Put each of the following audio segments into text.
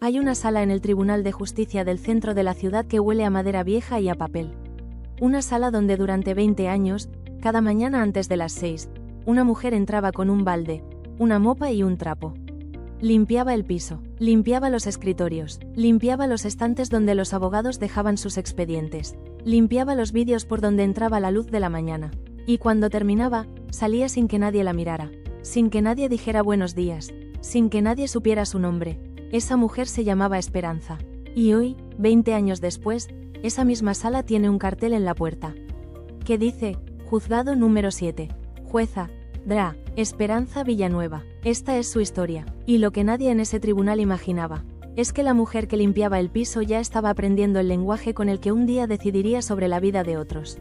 Hay una sala en el Tribunal de Justicia del centro de la ciudad que huele a madera vieja y a papel. Una sala donde durante 20 años, cada mañana antes de las 6, una mujer entraba con un balde, una mopa y un trapo. Limpiaba el piso, limpiaba los escritorios, limpiaba los estantes donde los abogados dejaban sus expedientes, limpiaba los vídeos por donde entraba la luz de la mañana. Y cuando terminaba, salía sin que nadie la mirara, sin que nadie dijera buenos días, sin que nadie supiera su nombre. Esa mujer se llamaba Esperanza. Y hoy, 20 años después, esa misma sala tiene un cartel en la puerta que dice, Juzgado número 7. Jueza, Dra. Esperanza Villanueva. Esta es su historia, y lo que nadie en ese tribunal imaginaba, es que la mujer que limpiaba el piso ya estaba aprendiendo el lenguaje con el que un día decidiría sobre la vida de otros.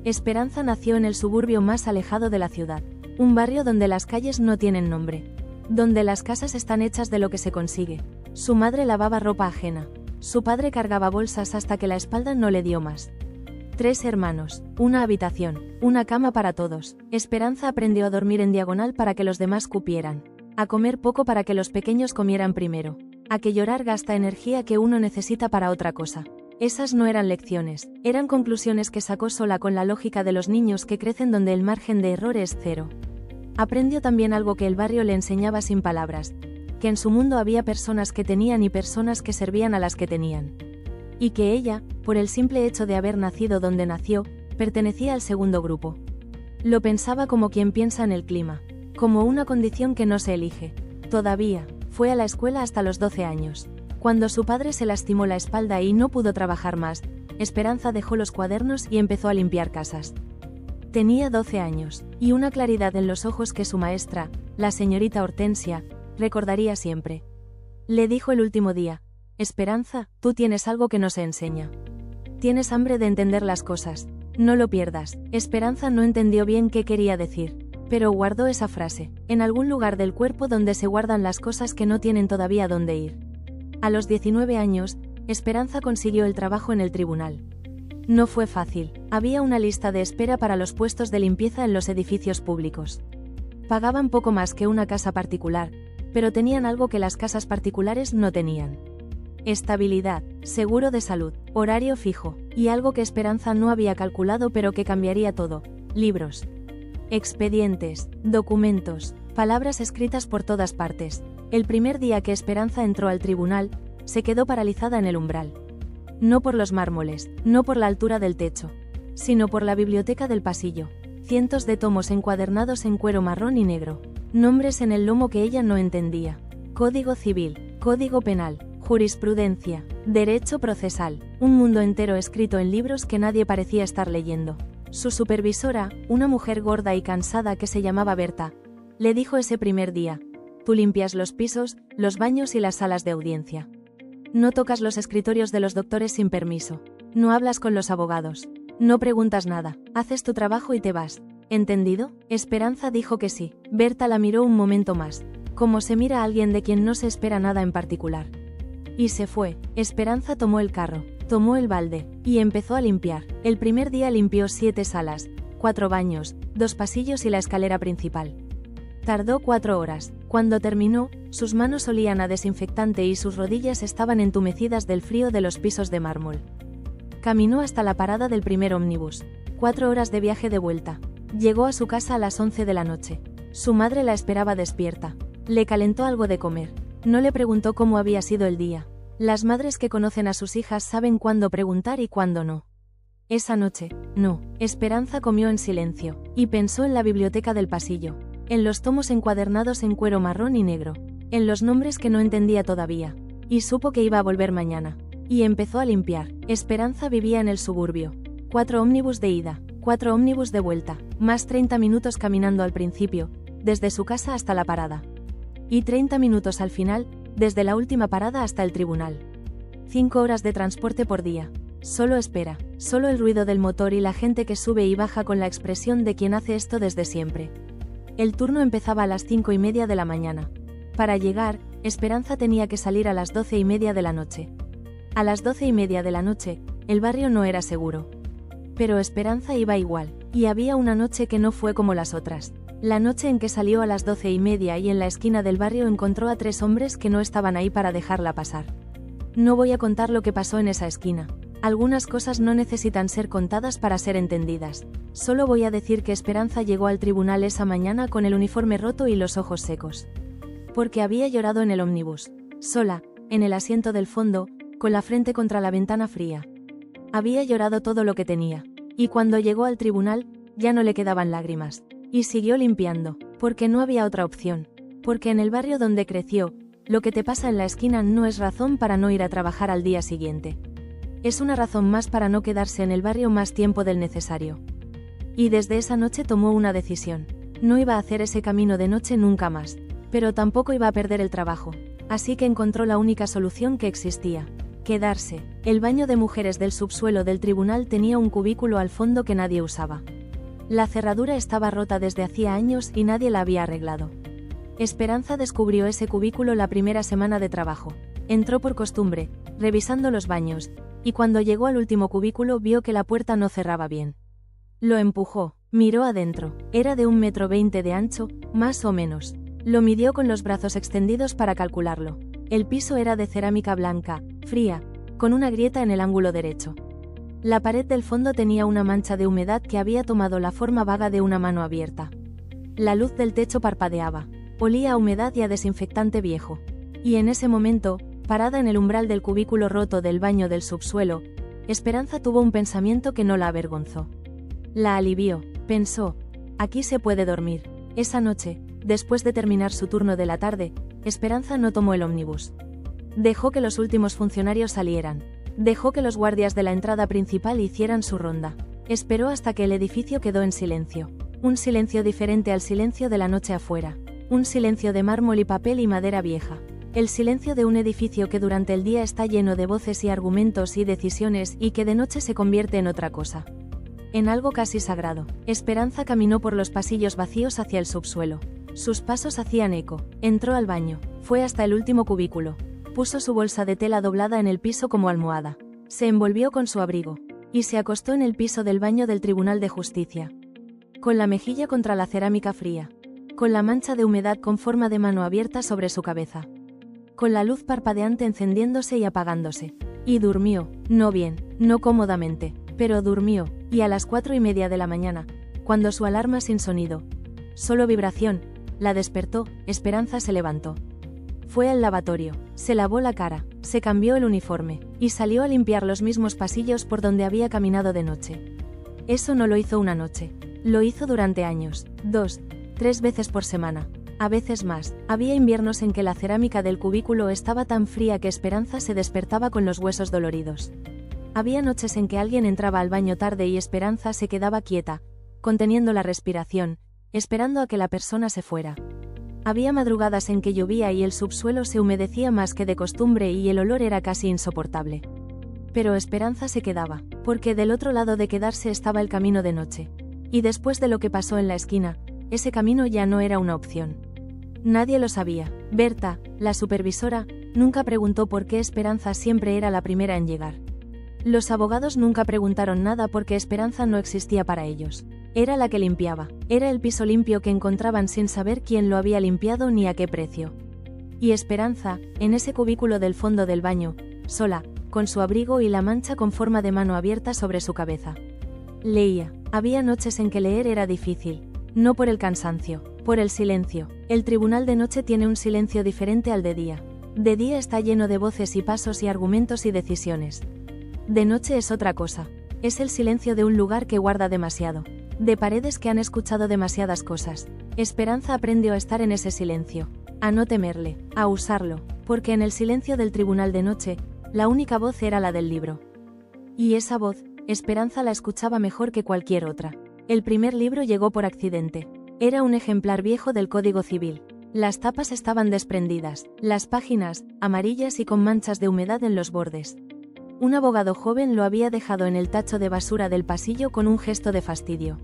Esperanza nació en el suburbio más alejado de la ciudad, un barrio donde las calles no tienen nombre, donde las casas están hechas de lo que se consigue. Su madre lavaba ropa ajena, su padre cargaba bolsas hasta que la espalda no le dio más. 3 hermanos, una habitación, una cama para todos. Esperanza aprendió a dormir en diagonal para que los demás cupieran, a comer poco para que los pequeños comieran primero, a que llorar gasta energía que uno necesita para otra cosa. Esas no eran lecciones, eran conclusiones que sacó sola con la lógica de los niños que crecen donde el margen de error es cero. Aprendió también algo que el barrio le enseñaba sin palabras, que en su mundo había personas que tenían y personas que servían a las que tenían. Y que ella, por el simple hecho de haber nacido donde nació, pertenecía al segundo grupo. Lo pensaba como quien piensa en el clima, como una condición que no se elige. Todavía, fue a la escuela hasta los 12 años. Cuando su padre se lastimó la espalda y no pudo trabajar más, Esperanza dejó los cuadernos y empezó a limpiar casas. Tenía 12 años, y una claridad en los ojos que su maestra, la señorita Hortensia, recordaría siempre. Le dijo el último día, Esperanza, tú tienes algo que no se enseña. Tienes hambre de entender las cosas, no lo pierdas. Esperanza no entendió bien qué quería decir, pero guardó esa frase, en algún lugar del cuerpo donde se guardan las cosas que no tienen todavía dónde ir. A los 19 años, Esperanza consiguió el trabajo en el tribunal. No fue fácil, había una lista de espera para los puestos de limpieza en los edificios públicos. Pagaban poco más que una casa particular, pero tenían algo que las casas particulares no tenían. Estabilidad, seguro de salud, horario fijo, y algo que Esperanza no había calculado pero que cambiaría todo: libros, expedientes, documentos, palabras escritas por todas partes. El primer día que Esperanza entró al tribunal, se quedó paralizada en el umbral. No por los mármoles, no por la altura del techo, sino por la biblioteca del pasillo. Cientos de tomos encuadernados en cuero marrón y negro, nombres en el lomo que ella no entendía. Código civil, código penal, jurisprudencia, derecho procesal, un mundo entero escrito en libros que nadie parecía estar leyendo. Su supervisora, una mujer gorda y cansada que se llamaba Berta, le dijo ese primer día: tú limpias los pisos, los baños y las salas de audiencia. No tocas los escritorios de los doctores sin permiso. No hablas con los abogados. No preguntas nada. Haces tu trabajo y te vas. ¿Entendido? Esperanza dijo que sí. Berta la miró un momento más, como se mira a alguien de quien no se espera nada en particular. Y se fue. Esperanza tomó el carro, tomó el balde, y empezó a limpiar. El primer día limpió 7 salas, 4 baños, 2 pasillos y la escalera principal. Tardó 4 horas. Cuando terminó, sus manos olían a desinfectante y sus rodillas estaban entumecidas del frío de los pisos de mármol. Caminó hasta la parada del primer ómnibus. 4 horas de viaje de vuelta. Llegó a su casa a las 11 de la noche. Su madre la esperaba despierta. Le calentó algo de comer. No le preguntó cómo había sido el día. Las madres que conocen a sus hijas saben cuándo preguntar y cuándo no. Esa noche, no. Esperanza comió en silencio, y pensó en la biblioteca del pasillo, en los tomos encuadernados en cuero marrón y negro, en los nombres que no entendía todavía, y supo que iba a volver mañana. Y empezó a limpiar. Esperanza vivía en el suburbio. 4 ómnibus de ida, 4 ómnibus de vuelta, más 30 minutos caminando al principio, desde su casa hasta la parada. Y 30 minutos al final, desde la última parada hasta el tribunal. 5 horas de transporte por día. Solo espera, solo el ruido del motor y la gente que sube y baja con la expresión de quien hace esto desde siempre. El turno empezaba a las 5:30 de la mañana. Para llegar, Esperanza tenía que salir a las 12:30 de la noche. A las 12:30 de la noche, el barrio no era seguro. Pero Esperanza iba igual, y había una noche que no fue como las otras. La noche en que salió a las 12:30 y en la esquina del barrio encontró a 3 hombres que no estaban ahí para dejarla pasar. No voy a contar lo que pasó en esa esquina. Algunas cosas no necesitan ser contadas para ser entendidas. Solo voy a decir que Esperanza llegó al tribunal esa mañana con el uniforme roto y los ojos secos. Porque había llorado en el ómnibus, sola, en el asiento del fondo, con la frente contra la ventana fría. Había llorado todo lo que tenía. Y cuando llegó al tribunal, ya no le quedaban lágrimas. Y siguió limpiando, porque no había otra opción. Porque en el barrio donde creció, lo que te pasa en la esquina no es razón para no ir a trabajar al día siguiente. Es una razón más para no quedarse en el barrio más tiempo del necesario. Y desde esa noche tomó una decisión. No iba a hacer ese camino de noche nunca más, pero tampoco iba a perder el trabajo. Así que encontró la única solución que existía: quedarse. El baño de mujeres del subsuelo del tribunal tenía un cubículo al fondo que nadie usaba. La cerradura estaba rota desde hacía años y nadie la había arreglado. Esperanza descubrió ese cubículo la primera semana de trabajo. Entró por costumbre, revisando los baños, y cuando llegó al último cubículo vio que la puerta no cerraba bien. Lo empujó, miró adentro. Era de 1,20 m de ancho, más o menos. Lo midió con los brazos extendidos para calcularlo. El piso era de cerámica blanca, fría, con una grieta en el ángulo derecho. La pared del fondo tenía una mancha de humedad que había tomado la forma vaga de una mano abierta. La luz del techo parpadeaba. Olía a humedad y a desinfectante viejo. Y en ese momento, parada en el umbral del cubículo roto del baño del subsuelo, Esperanza tuvo un pensamiento que no la avergonzó. La alivió. Pensó: aquí se puede dormir. Esa noche, después de terminar su turno de la tarde, Esperanza no tomó el ómnibus. Dejó que los últimos funcionarios salieran. Dejó que los guardias de la entrada principal hicieran su ronda. Esperó hasta que el edificio quedó en silencio. Un silencio diferente al silencio de la noche afuera. Un silencio de mármol y papel y madera vieja. El silencio de un edificio que durante el día está lleno de voces y argumentos y decisiones y que de noche se convierte en otra cosa. En algo casi sagrado. Esperanza caminó por los pasillos vacíos hacia el subsuelo. Sus pasos hacían eco. Entró al baño. Fue hasta el último cubículo. Puso su bolsa de tela doblada en el piso como almohada. Se envolvió con su abrigo. Y se acostó en el piso del baño del Tribunal de Justicia. Con la mejilla contra la cerámica fría. Con la mancha de humedad con forma de mano abierta sobre su cabeza. Con la luz parpadeante encendiéndose y apagándose. Y durmió, no bien, no cómodamente, pero durmió, y a las 4:30 de la mañana, cuando su alarma sin sonido, solo vibración, la despertó, Esperanza se levantó. Fue al lavatorio, se lavó la cara, se cambió el uniforme, y salió a limpiar los mismos pasillos por donde había caminado de noche. Eso no lo hizo una noche, lo hizo durante años, 2, 3 veces por semana. A veces más. Había inviernos en que la cerámica del cubículo estaba tan fría que Esperanza se despertaba con los huesos doloridos. Había noches en que alguien entraba al baño tarde y Esperanza se quedaba quieta, conteniendo la respiración, esperando a que la persona se fuera. Había madrugadas en que llovía y el subsuelo se humedecía más que de costumbre y el olor era casi insoportable. Pero Esperanza se quedaba, porque del otro lado de quedarse estaba el camino de noche. Y después de lo que pasó en la esquina, ese camino ya no era una opción. Nadie lo sabía. Berta, la supervisora, nunca preguntó por qué Esperanza siempre era la primera en llegar. Los abogados nunca preguntaron nada porque Esperanza no existía para ellos. Era la que limpiaba. Era el piso limpio que encontraban sin saber quién lo había limpiado ni a qué precio. Y Esperanza, en ese cubículo del fondo del baño, sola, con su abrigo y la mancha con forma de mano abierta sobre su cabeza. Leía. Había noches en que leer era difícil. No por el cansancio, por el silencio. El tribunal de noche tiene un silencio diferente al de día. De día está lleno de voces y pasos y argumentos y decisiones. De noche es otra cosa. Es el silencio de un lugar que guarda demasiado. De paredes que han escuchado demasiadas cosas. Esperanza aprendió a estar en ese silencio. A no temerle, a usarlo. Porque en el silencio del tribunal de noche, la única voz era la del libro. Y esa voz, Esperanza la escuchaba mejor que cualquier otra. El primer libro llegó por accidente. Era un ejemplar viejo del Código Civil. Las tapas estaban desprendidas, las páginas, amarillas y con manchas de humedad en los bordes. Un abogado joven lo había dejado en el tacho de basura del pasillo con un gesto de fastidio.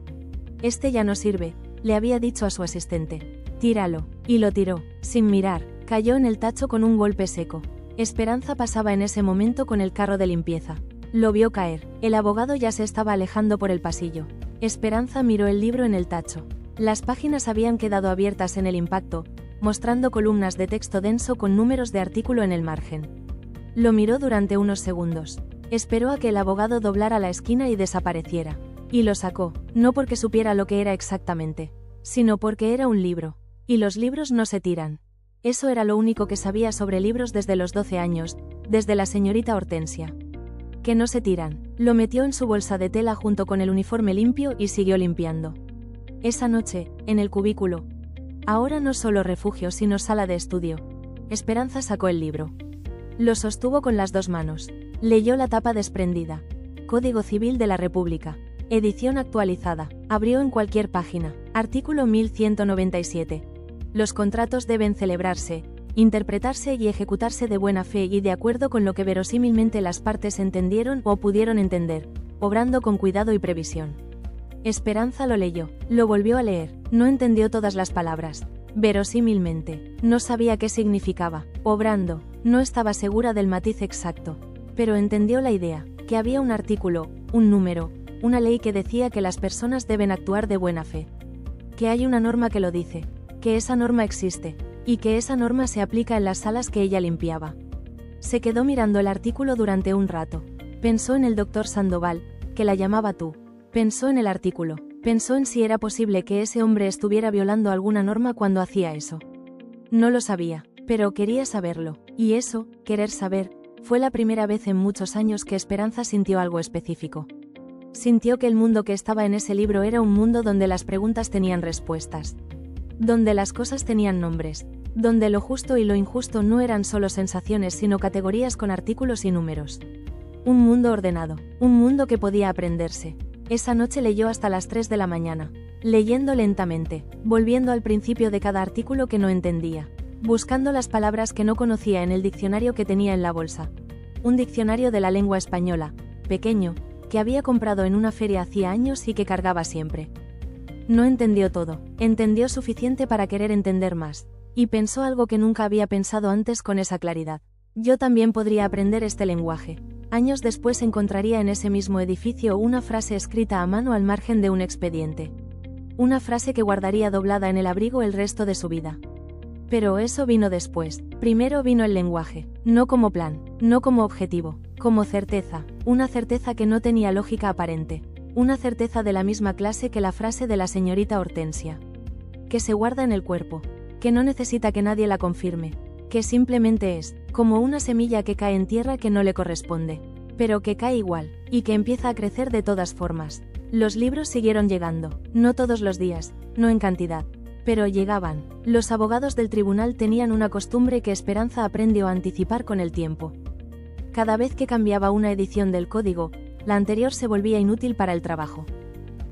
Este ya no sirve, le había dicho a su asistente. Tíralo. Y lo tiró, sin mirar, cayó en el tacho con un golpe seco. Esperanza pasaba en ese momento con el carro de limpieza. Lo vio caer, el abogado ya se estaba alejando por el pasillo. Esperanza miró el libro en el tacho. Las páginas habían quedado abiertas en el impacto, mostrando columnas de texto denso con números de artículo en el margen. Lo miró durante unos segundos. Esperó a que el abogado doblara la esquina y desapareciera. Y lo sacó, no porque supiera lo que era exactamente, sino porque era un libro. Y los libros no se tiran. Eso era lo único que sabía sobre libros desde los 12 años, desde la señorita Hortensia. Que no se tiran. Lo metió en su bolsa de tela junto con el uniforme limpio y siguió limpiando. Esa noche, en el cubículo. Ahora no solo refugio sino sala de estudio. Esperanza sacó el libro. Lo sostuvo con las dos manos. Leyó la tapa desprendida. Código Civil de la República. Edición actualizada. Abrió en cualquier página. Artículo 1197. Los contratos deben celebrarse, interpretarse y ejecutarse de buena fe y de acuerdo con lo que verosímilmente las partes entendieron o pudieron entender, obrando con cuidado y previsión. Esperanza lo leyó, lo volvió a leer, no entendió todas las palabras. Verosímilmente, no sabía qué significaba, obrando, no estaba segura del matiz exacto, pero entendió la idea, que había un artículo, un número, una ley que decía que las personas deben actuar de buena fe. Que hay una norma que lo dice, que esa norma existe, y que esa norma se aplica en las salas que ella limpiaba. Se quedó mirando el artículo durante un rato. Pensó en el doctor Sandoval, que la llamaba tú. Pensó en el artículo. Pensó en si era posible que ese hombre estuviera violando alguna norma cuando hacía eso. No lo sabía, pero quería saberlo, y eso, querer saber, fue la primera vez en muchos años que Esperanza sintió algo específico. Sintió que el mundo que estaba en ese libro era un mundo donde las preguntas tenían respuestas. Donde las cosas tenían nombres, donde lo justo y lo injusto no eran solo sensaciones sino categorías con artículos y números. Un mundo ordenado, un mundo que podía aprenderse. Esa noche leyó hasta las 3 de la mañana, leyendo lentamente, volviendo al principio de cada artículo que no entendía, buscando las palabras que no conocía en el diccionario que tenía en la bolsa. Un diccionario de la lengua española, pequeño, que había comprado en una feria hacía años y que cargaba siempre. No entendió todo, entendió suficiente para querer entender más, y pensó algo que nunca había pensado antes con esa claridad. Yo también podría aprender este lenguaje. Años después encontraría en ese mismo edificio una frase escrita a mano al margen de un expediente. Una frase que guardaría doblada en el abrigo el resto de su vida. Pero eso vino después. Primero vino el lenguaje, no como plan, no como objetivo, como certeza, una certeza que no tenía lógica aparente. Una certeza de la misma clase que la frase de la señorita Hortensia. Que se guarda en el cuerpo, que no necesita que nadie la confirme, que simplemente es, como una semilla que cae en tierra que no le corresponde, pero que cae igual, y que empieza a crecer de todas formas. Los libros siguieron llegando, no todos los días, no en cantidad, pero llegaban. Los abogados del tribunal tenían una costumbre que Esperanza aprendió a anticipar con el tiempo. Cada vez que cambiaba una edición del código, la anterior se volvía inútil para el trabajo.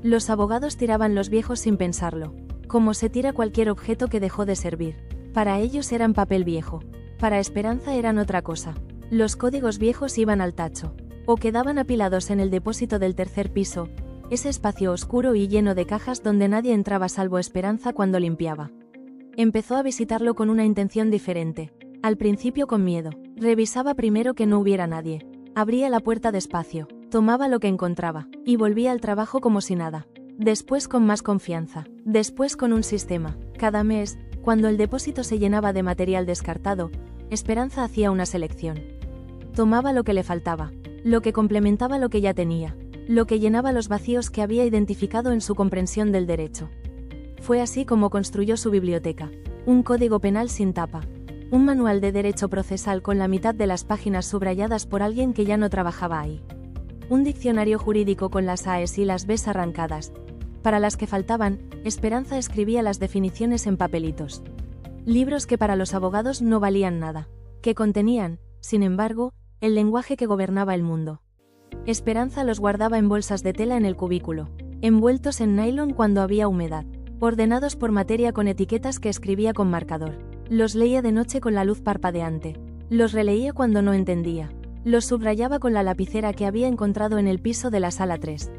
Los abogados tiraban los viejos sin pensarlo, como se tira cualquier objeto que dejó de servir. Para ellos eran papel viejo. Para Esperanza eran otra cosa. Los códigos viejos iban al tacho, o quedaban apilados en el depósito del tercer piso, ese espacio oscuro y lleno de cajas donde nadie entraba salvo Esperanza cuando limpiaba. Empezó a visitarlo con una intención diferente. Al principio con miedo. Revisaba primero que no hubiera nadie. Abría la puerta despacio. Tomaba lo que encontraba, y volvía al trabajo como si nada. Después con más confianza, después con un sistema. Cada mes, cuando el depósito se llenaba de material descartado, Esperanza hacía una selección. Tomaba lo que le faltaba, lo que complementaba lo que ya tenía, lo que llenaba los vacíos que había identificado en su comprensión del derecho. Fue así como construyó su biblioteca. Un código penal sin tapa. Un manual de derecho procesal con la mitad de las páginas subrayadas por alguien que ya no trabajaba ahí. Un diccionario jurídico con las A's y las B's arrancadas. Para las que faltaban, Esperanza escribía las definiciones en papelitos. Libros que para los abogados no valían nada, que contenían, sin embargo, el lenguaje que gobernaba el mundo. Esperanza los guardaba en bolsas de tela en el cubículo, envueltos en nylon cuando había humedad, ordenados por materia con etiquetas que escribía con marcador. Los leía de noche con la luz parpadeante. Los releía cuando no entendía. Los subrayaba con la lapicera que había encontrado en el piso de la sala 3.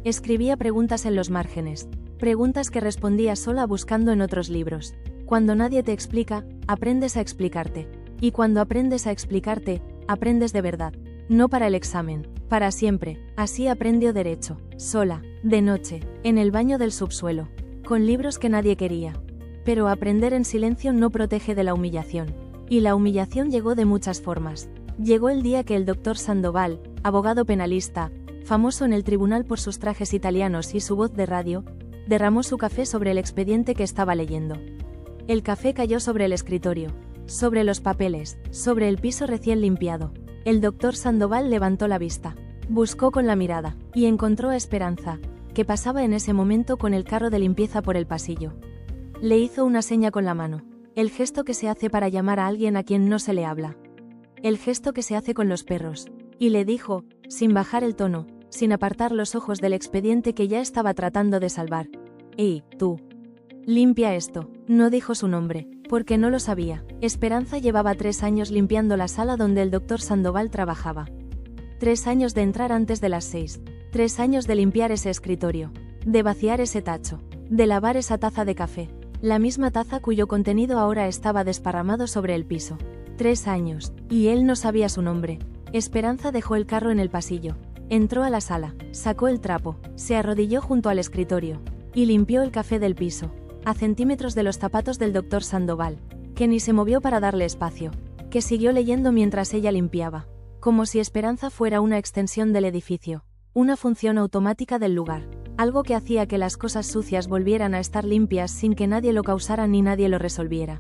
Escribía preguntas en los márgenes, preguntas que respondía sola buscando en otros libros. Cuando nadie te explica, aprendes a explicarte. Y cuando aprendes a explicarte, aprendes de verdad. No para el examen, para siempre. Así aprendió derecho, sola, de noche, en el baño del subsuelo. con libros que nadie quería. Pero aprender en silencio no protege de la humillación. Y la humillación llegó de muchas formas. Llegó el día que el doctor Sandoval, abogado penalista, famoso en el tribunal por sus trajes italianos y su voz de radio, derramó su café sobre el expediente que estaba leyendo. El café cayó sobre el escritorio, sobre los papeles, sobre el piso recién limpiado. El doctor Sandoval levantó la vista, buscó con la mirada, y encontró a Esperanza, que pasaba en ese momento con el carro de limpieza por el pasillo. Le hizo una seña con la mano, el gesto que se hace para llamar a alguien a quien no se le habla. El gesto que se hace con los perros, y le dijo, sin bajar el tono, sin apartar los ojos del expediente que ya estaba tratando de salvar: «¡Ey, tú! Limpia esto». No dijo su nombre, porque no lo sabía. Esperanza llevaba 3 años limpiando la sala donde el doctor Sandoval trabajaba. 3 años de entrar antes de las 6. 3 años de limpiar ese escritorio, de vaciar ese tacho, de lavar esa taza de café, la misma taza cuyo contenido ahora estaba desparramado sobre el piso. 3 años, y él no sabía su nombre. Esperanza dejó el carro en el pasillo, entró a la sala, sacó el trapo, se arrodilló junto al escritorio, y limpió el café del piso, a centímetros de los zapatos del doctor Sandoval, que ni se movió para darle espacio, que siguió leyendo mientras ella limpiaba, como si Esperanza fuera una extensión del edificio, una función automática del lugar, algo que hacía que las cosas sucias volvieran a estar limpias sin que nadie lo causara ni nadie lo resolviera.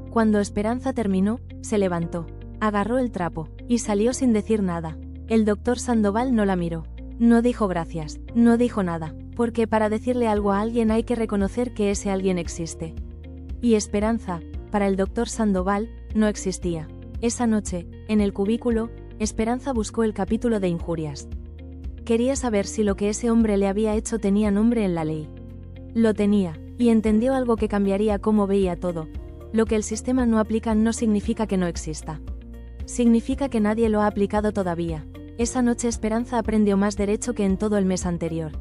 Cuando Esperanza terminó, se levantó, agarró el trapo, y salió sin decir nada. El doctor Sandoval no la miró. No dijo gracias, no dijo nada, porque para decirle algo a alguien hay que reconocer que ese alguien existe. Y Esperanza, para el doctor Sandoval, no existía. Esa noche, en el cubículo, Esperanza buscó el capítulo de injurias. Quería saber si lo que ese hombre le había hecho tenía nombre en la ley. Lo tenía, y entendió algo que cambiaría cómo veía todo. Lo que el sistema no aplica no significa que no exista. Significa que nadie lo ha aplicado todavía. Esa noche Esperanza aprendió más derecho que en todo el mes anterior.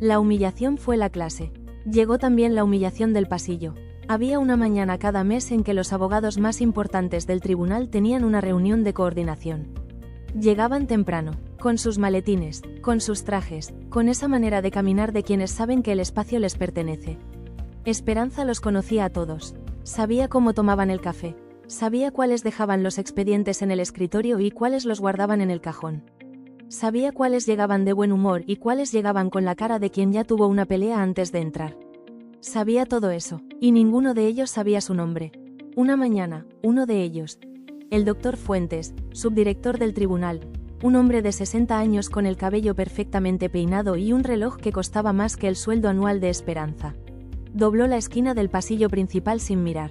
La humillación fue la clase. Llegó también la humillación del pasillo. Había una mañana cada mes en que los abogados más importantes del tribunal tenían una reunión de coordinación. Llegaban temprano, con sus maletines, con sus trajes, con esa manera de caminar de quienes saben que el espacio les pertenece. Esperanza los conocía a todos. Sabía cómo tomaban el café. Sabía cuáles dejaban los expedientes en el escritorio y cuáles los guardaban en el cajón. Sabía cuáles llegaban de buen humor y cuáles llegaban con la cara de quien ya tuvo una pelea antes de entrar. Sabía todo eso, y ninguno de ellos sabía su nombre. Una mañana, uno de ellos, el doctor Fuentes, subdirector del tribunal, un hombre de 60 años con el cabello perfectamente peinado y un reloj que costaba más que el sueldo anual de Esperanza, dobló la esquina del pasillo principal sin mirar.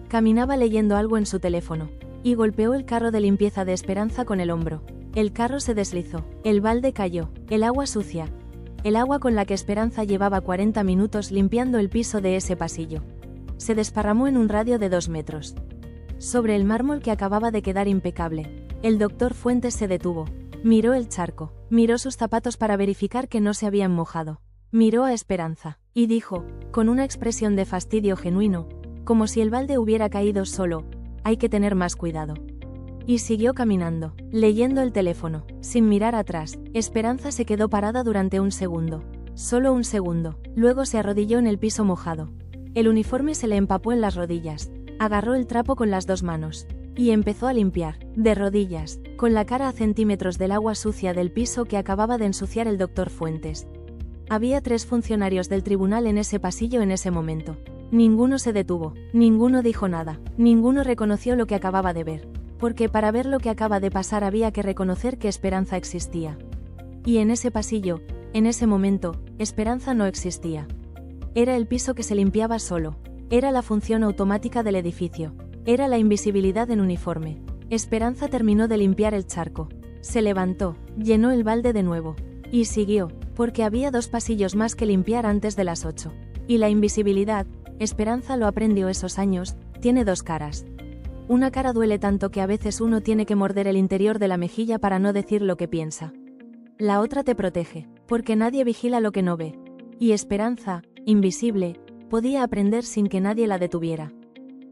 Caminaba leyendo algo en su teléfono, y golpeó el carro de limpieza de Esperanza con el hombro. El carro se deslizó, el balde cayó, el agua sucia, el agua con la que Esperanza llevaba 40 minutos limpiando el piso de ese pasillo, se desparramó en un radio de 2 metros. Sobre el mármol que acababa de quedar impecable, el doctor Fuentes se detuvo, miró el charco, miró sus zapatos para verificar que no se habían mojado, miró a Esperanza, y dijo, con una expresión de fastidio genuino, como si el balde hubiera caído solo: «Hay que tener más cuidado». Y siguió caminando, leyendo el teléfono, sin mirar atrás. Esperanza se quedó parada durante un segundo. Solo un segundo. Luego se arrodilló en el piso mojado. El uniforme se le empapó en las rodillas. Agarró el trapo con las 2 manos. Y empezó a limpiar, de rodillas, con la cara a centímetros del agua sucia del piso que acababa de ensuciar el doctor Fuentes. Había 3 funcionarios del tribunal en ese pasillo en ese momento. Ninguno se detuvo, ninguno dijo nada, ninguno reconoció lo que acababa de ver. Porque para ver lo que acaba de pasar había que reconocer que Esperanza existía. Y en ese pasillo, en ese momento, Esperanza no existía. Era el piso que se limpiaba solo. Era la función automática del edificio. Era la invisibilidad en uniforme. Esperanza terminó de limpiar el charco. Se levantó, llenó el balde de nuevo. Y siguió, porque había 2 pasillos más que limpiar antes de las 8. Y la invisibilidad, Esperanza lo aprendió esos años, tiene 2 caras. Una cara duele tanto que a veces uno tiene que morder el interior de la mejilla para no decir lo que piensa. La otra te protege, porque nadie vigila lo que no ve. Y Esperanza, invisible, podía aprender sin que nadie la detuviera.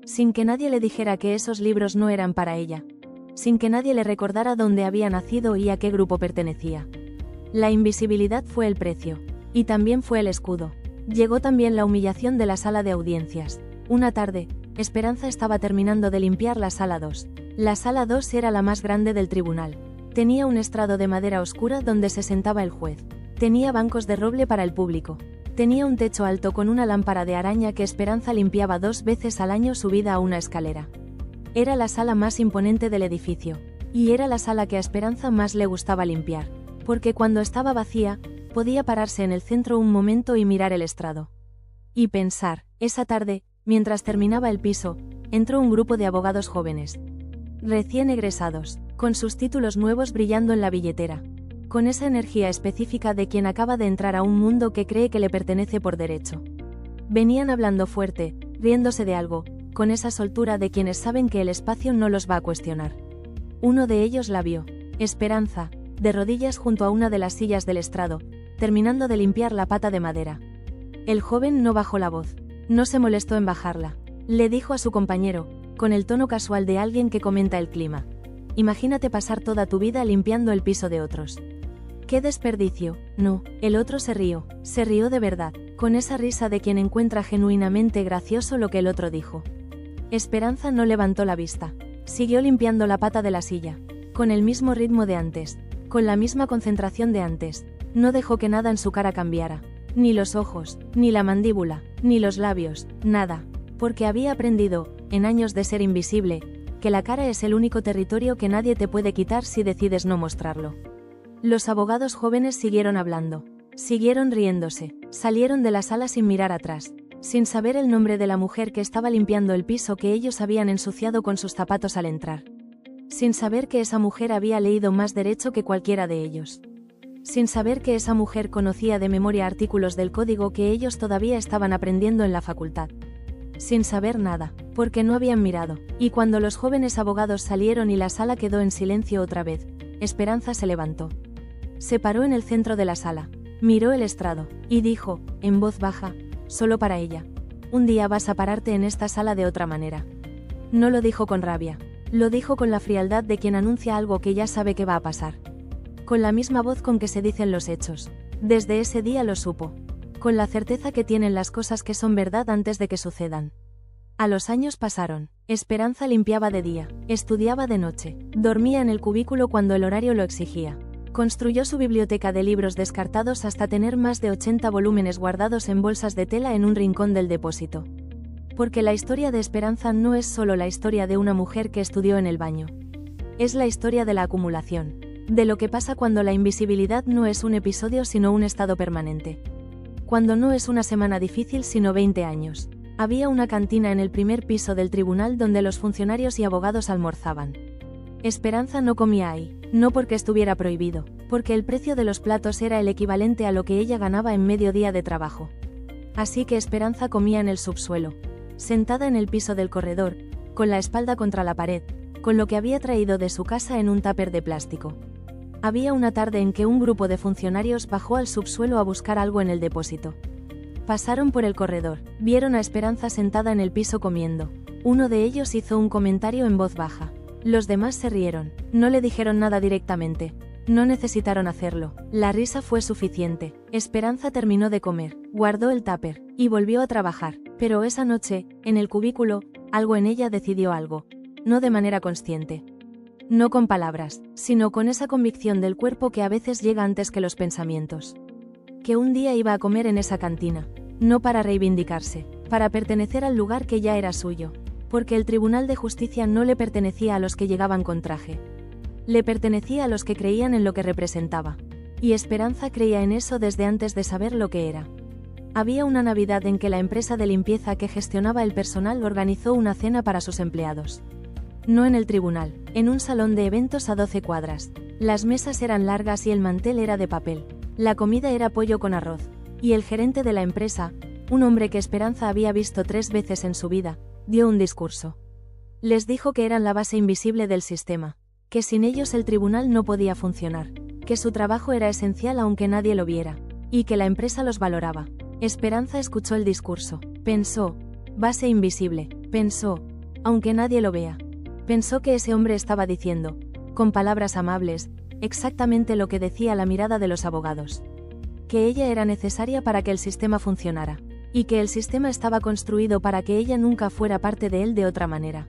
Sin que nadie le dijera que esos libros no eran para ella. Sin que nadie le recordara dónde había nacido y a qué grupo pertenecía. La invisibilidad fue el precio. Y también fue el escudo. Llegó también la humillación de la sala de audiencias. Una tarde, Esperanza estaba terminando de limpiar la sala 2. La sala 2 era la más grande del tribunal. Tenía un estrado de madera oscura donde se sentaba el juez. Tenía bancos de roble para el público. Tenía un techo alto con una lámpara de araña que Esperanza limpiaba 2 veces al año subida a una escalera. Era la sala más imponente del edificio. Y era la sala que a Esperanza más le gustaba limpiar. Porque cuando estaba vacía, podía pararse en el centro un momento y mirar el estrado. Y pensar, esa tarde, mientras terminaba el piso, entró un grupo de abogados jóvenes. Recién egresados, con sus títulos nuevos brillando en la billetera. Con esa energía específica de quien acaba de entrar a un mundo que cree que le pertenece por derecho. Venían hablando fuerte, riéndose de algo, con esa soltura de quienes saben que el espacio no los va a cuestionar. Uno de ellos la vio. Esperanza, de rodillas junto a una de las sillas del estrado, terminando de limpiar la pata de madera. El joven no bajó la voz. No se molestó en bajarla. Le dijo a su compañero, con el tono casual de alguien que comenta el clima. Imagínate pasar toda tu vida limpiando el piso de otros. ¡Qué desperdicio! No, el otro se rió de verdad, con esa risa de quien encuentra genuinamente gracioso lo que el otro dijo. Esperanza no levantó la vista. Siguió limpiando la pata de la silla, con el mismo ritmo de antes, con la misma concentración de antes. No dejó que nada en su cara cambiara. Ni los ojos, ni la mandíbula, ni los labios, nada. Porque había aprendido, en años de ser invisible, que la cara es el único territorio que nadie te puede quitar si decides no mostrarlo. Los abogados jóvenes siguieron hablando. Siguieron riéndose. Salieron de la sala sin mirar atrás, sin saber el nombre de la mujer que estaba limpiando el piso que ellos habían ensuciado con sus zapatos al entrar. Sin saber que esa mujer había leído más derecho que cualquiera de ellos. Sin saber que esa mujer conocía de memoria artículos del código que ellos todavía estaban aprendiendo en la facultad. Sin saber nada, porque no habían mirado, y cuando los jóvenes abogados salieron y la sala quedó en silencio otra vez, Esperanza se levantó. Se paró en el centro de la sala, miró el estrado, y dijo, en voz baja, solo para ella: un día vas a pararte en esta sala de otra manera. No lo dijo con rabia, lo dijo con la frialdad de quien anuncia algo que ya sabe que va a pasar. Con la misma voz con que se dicen los hechos. Desde ese día lo supo. Con la certeza que tienen las cosas que son verdad antes de que sucedan. A los años pasaron. Esperanza limpiaba de día, estudiaba de noche, dormía en el cubículo cuando el horario lo exigía. Construyó su biblioteca de libros descartados hasta tener más de 80 volúmenes guardados en bolsas de tela en un rincón del depósito. Porque la historia de Esperanza no es solo la historia de una mujer que estudió en el baño. Es la historia de la acumulación. De lo que pasa cuando la invisibilidad no es un episodio sino un estado permanente. Cuando no es una semana difícil sino 20 años. Había una cantina en el primer piso del tribunal donde los funcionarios y abogados almorzaban. Esperanza no comía ahí, no porque estuviera prohibido, porque el precio de los platos era el equivalente a lo que ella ganaba en medio día de trabajo. Así que Esperanza comía en el subsuelo, sentada en el piso del corredor, con la espalda contra la pared, con lo que había traído de su casa en un tupper de plástico. Había una tarde en que un grupo de funcionarios bajó al subsuelo a buscar algo en el depósito. Pasaron por el corredor, vieron a Esperanza sentada en el piso comiendo. Uno de ellos hizo un comentario en voz baja. Los demás se rieron, no le dijeron nada directamente. No necesitaron hacerlo, la risa fue suficiente. Esperanza terminó de comer, guardó el tupper, y volvió a trabajar. Pero esa noche, en el cubículo, algo en ella decidió algo. No de manera consciente. No con palabras, sino con esa convicción del cuerpo que a veces llega antes que los pensamientos. Que un día iba a comer en esa cantina, no para reivindicarse, para pertenecer al lugar que ya era suyo, porque el Tribunal de Justicia no le pertenecía a los que llegaban con traje. Le pertenecía a los que creían en lo que representaba. Y Esperanza creía en eso desde antes de saber lo que era. Había una Navidad en que la empresa de limpieza que gestionaba el personal organizó una cena para sus empleados. No en el tribunal, en un salón de eventos a 12 cuadras. Las mesas eran largas y el mantel era de papel. La comida era pollo con arroz. Y el gerente de la empresa, un hombre que Esperanza había visto 3 veces en su vida, dio un discurso. Les dijo que eran la base invisible del sistema, que sin ellos el tribunal no podía funcionar, que su trabajo era esencial aunque nadie lo viera, y que la empresa los valoraba. Esperanza escuchó el discurso, pensó, base invisible, pensó, aunque nadie lo vea. Pensó que ese hombre estaba diciendo, con palabras amables, exactamente lo que decía la mirada de los abogados. que ella era necesaria para que el sistema funcionara, y que el sistema estaba construido para que ella nunca fuera parte de él de otra manera.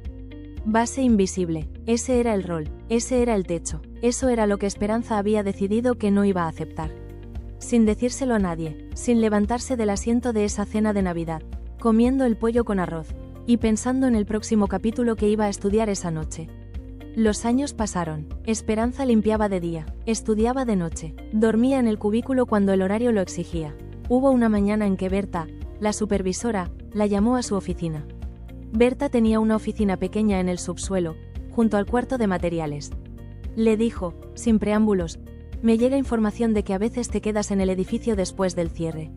Base invisible, ese era el rol, ese era el techo, eso era lo que Esperanza había decidido que no iba a aceptar. Sin decírselo a nadie, sin levantarse del asiento de esa cena de Navidad, comiendo el pollo con arroz, y pensando en el próximo capítulo que iba a estudiar esa noche. Los años pasaron, Esperanza limpiaba de día, estudiaba de noche, dormía en el cubículo cuando el horario lo exigía. Hubo una mañana en que Berta, la supervisora, la llamó a su oficina. Berta tenía una oficina pequeña en el subsuelo, junto al cuarto de materiales. Le dijo, sin preámbulos, me llega información de que a veces te quedas en el edificio después del cierre.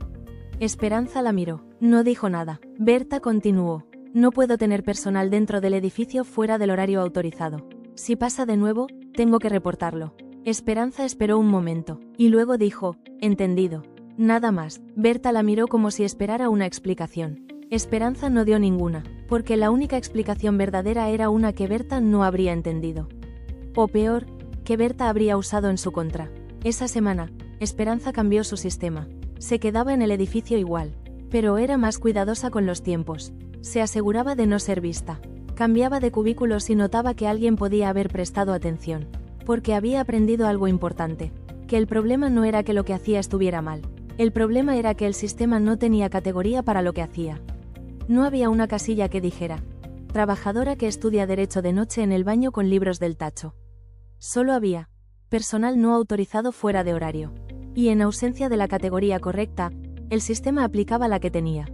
Esperanza la miró, no dijo nada. Berta continuó, no puedo tener personal dentro del edificio fuera del horario autorizado. Si pasa de nuevo, tengo que reportarlo. Esperanza esperó un momento, y luego dijo, entendido. Nada más. Berta la miró como si esperara una explicación. Esperanza no dio ninguna, porque la única explicación verdadera era una que Berta no habría entendido. O peor, que Berta habría usado en su contra. Esa semana, Esperanza cambió su sistema. Se quedaba en el edificio igual, pero era más cuidadosa con los tiempos. Se aseguraba de no ser vista. Cambiaba de cubículo si notaba que alguien podía haber prestado atención. Porque había aprendido algo importante. Que el problema no era que lo que hacía estuviera mal. El problema era que el sistema no tenía categoría para lo que hacía. No había una casilla que dijera, trabajadora que estudia derecho de noche en el baño con libros del tacho. Solo había, personal no autorizado fuera de horario. Y en ausencia de la categoría correcta, el sistema aplicaba la que tenía.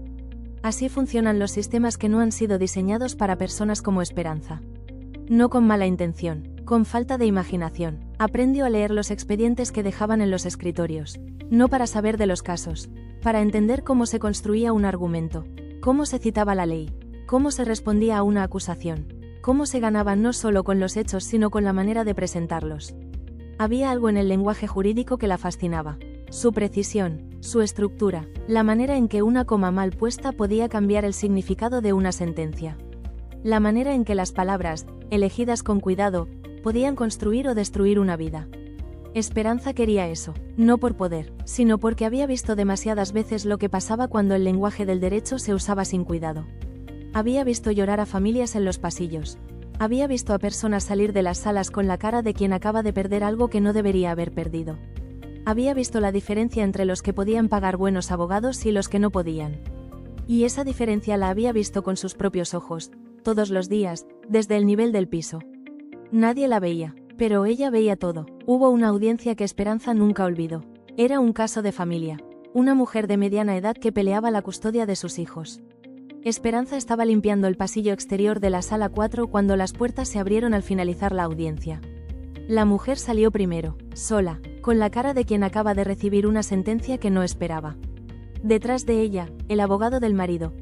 Así funcionan los sistemas que no han sido diseñados para personas como Esperanza. No con mala intención, con falta de imaginación, aprendió a leer los expedientes que dejaban en los escritorios. No para saber de los casos, para entender cómo se construía un argumento, cómo se citaba la ley, cómo se respondía a una acusación, cómo se ganaba no solo con los hechos sino con la manera de presentarlos. Había algo en el lenguaje jurídico que la fascinaba. Su precisión, su estructura, la manera en que una coma mal puesta podía cambiar el significado de una sentencia. La manera en que las palabras, elegidas con cuidado, podían construir o destruir una vida. Esperanza quería eso, no por poder, sino porque había visto demasiadas veces lo que pasaba cuando el lenguaje del derecho se usaba sin cuidado. Había visto llorar a familias en los pasillos. Había visto a personas salir de las salas con la cara de quien acaba de perder algo que no debería haber perdido. Había visto la diferencia entre los que podían pagar buenos abogados y los que no podían. Y esa diferencia la había visto con sus propios ojos, todos los días, desde el nivel del piso. Nadie la veía, pero ella veía todo. Hubo una audiencia que Esperanza nunca olvidó. Era un caso de familia. Una mujer de mediana edad que peleaba la custodia de sus hijos. Esperanza estaba limpiando el pasillo exterior de la sala 4 cuando las puertas se abrieron al finalizar la audiencia. La mujer salió primero, sola, con la cara de quien acaba de recibir una sentencia que no esperaba. Detrás de ella, el abogado del marido,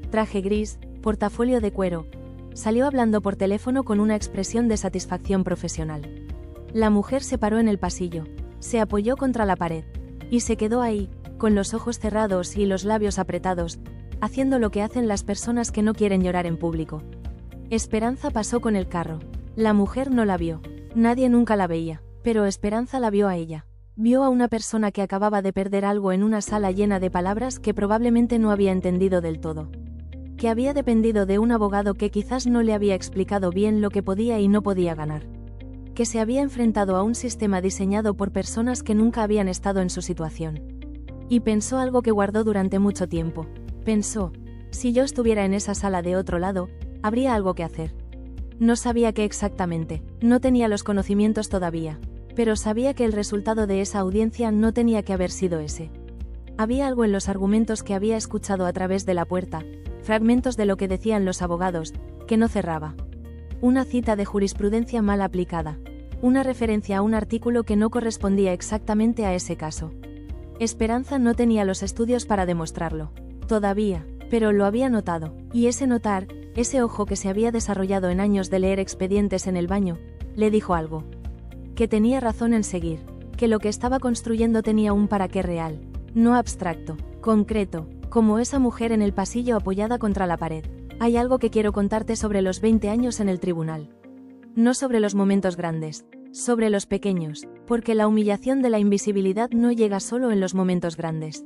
traje gris, portafolio de cuero, salió hablando por teléfono con una expresión de satisfacción profesional. La mujer se paró en el pasillo, se apoyó contra la pared, y se quedó ahí, con los ojos cerrados y los labios apretados, haciendo lo que hacen las personas que no quieren llorar en público. Esperanza pasó con el carro. La mujer no la vio. Nadie nunca la veía, pero Esperanza la vio a ella. Vio a una persona que acababa de perder algo en una sala llena de palabras que probablemente no había entendido del todo. Que había dependido de un abogado que quizás no le había explicado bien lo que podía y no podía ganar. Que se había enfrentado a un sistema diseñado por personas que nunca habían estado en su situación. Y pensó algo que guardó durante mucho tiempo. Pensó, si yo estuviera en esa sala de otro lado, habría algo que hacer. No sabía qué exactamente, no tenía los conocimientos todavía, pero sabía que el resultado de esa audiencia no tenía que haber sido ese. Había algo en los argumentos que había escuchado a través de la puerta, fragmentos de lo que decían los abogados, que no cerraba. Una cita de jurisprudencia mal aplicada. Una referencia a un artículo que no correspondía exactamente a ese caso. Esperanza no tenía los estudios para demostrarlo. Todavía, pero lo había notado, y ese notar, ese ojo que se había desarrollado en años de leer expedientes en el baño, le dijo algo. Que tenía razón en seguir, que lo que estaba construyendo tenía un para qué real, no abstracto, concreto, como esa mujer en el pasillo apoyada contra la pared. Hay algo que quiero contarte sobre los 20 años en el tribunal. No sobre los momentos grandes, Sobre los pequeños, porque la humillación de la invisibilidad no llega solo en los momentos grandes.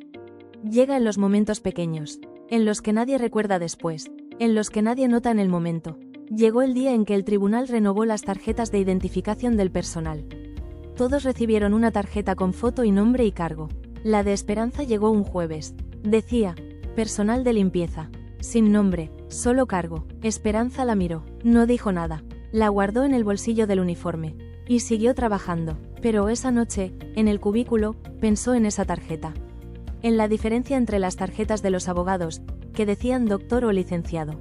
Llega en los momentos pequeños, en los que nadie recuerda después, en los que nadie nota en el momento. Llegó el día en que el tribunal renovó las tarjetas de identificación del personal. Todos recibieron una tarjeta con foto y nombre y cargo. La de Esperanza llegó un jueves. Decía, personal de limpieza. Sin nombre, solo cargo. Esperanza la miró. No dijo nada. La guardó en el bolsillo del uniforme. Y siguió trabajando. Pero esa noche, en el cubículo, pensó en esa tarjeta. En la diferencia entre las tarjetas de los abogados, que decían doctor o licenciado,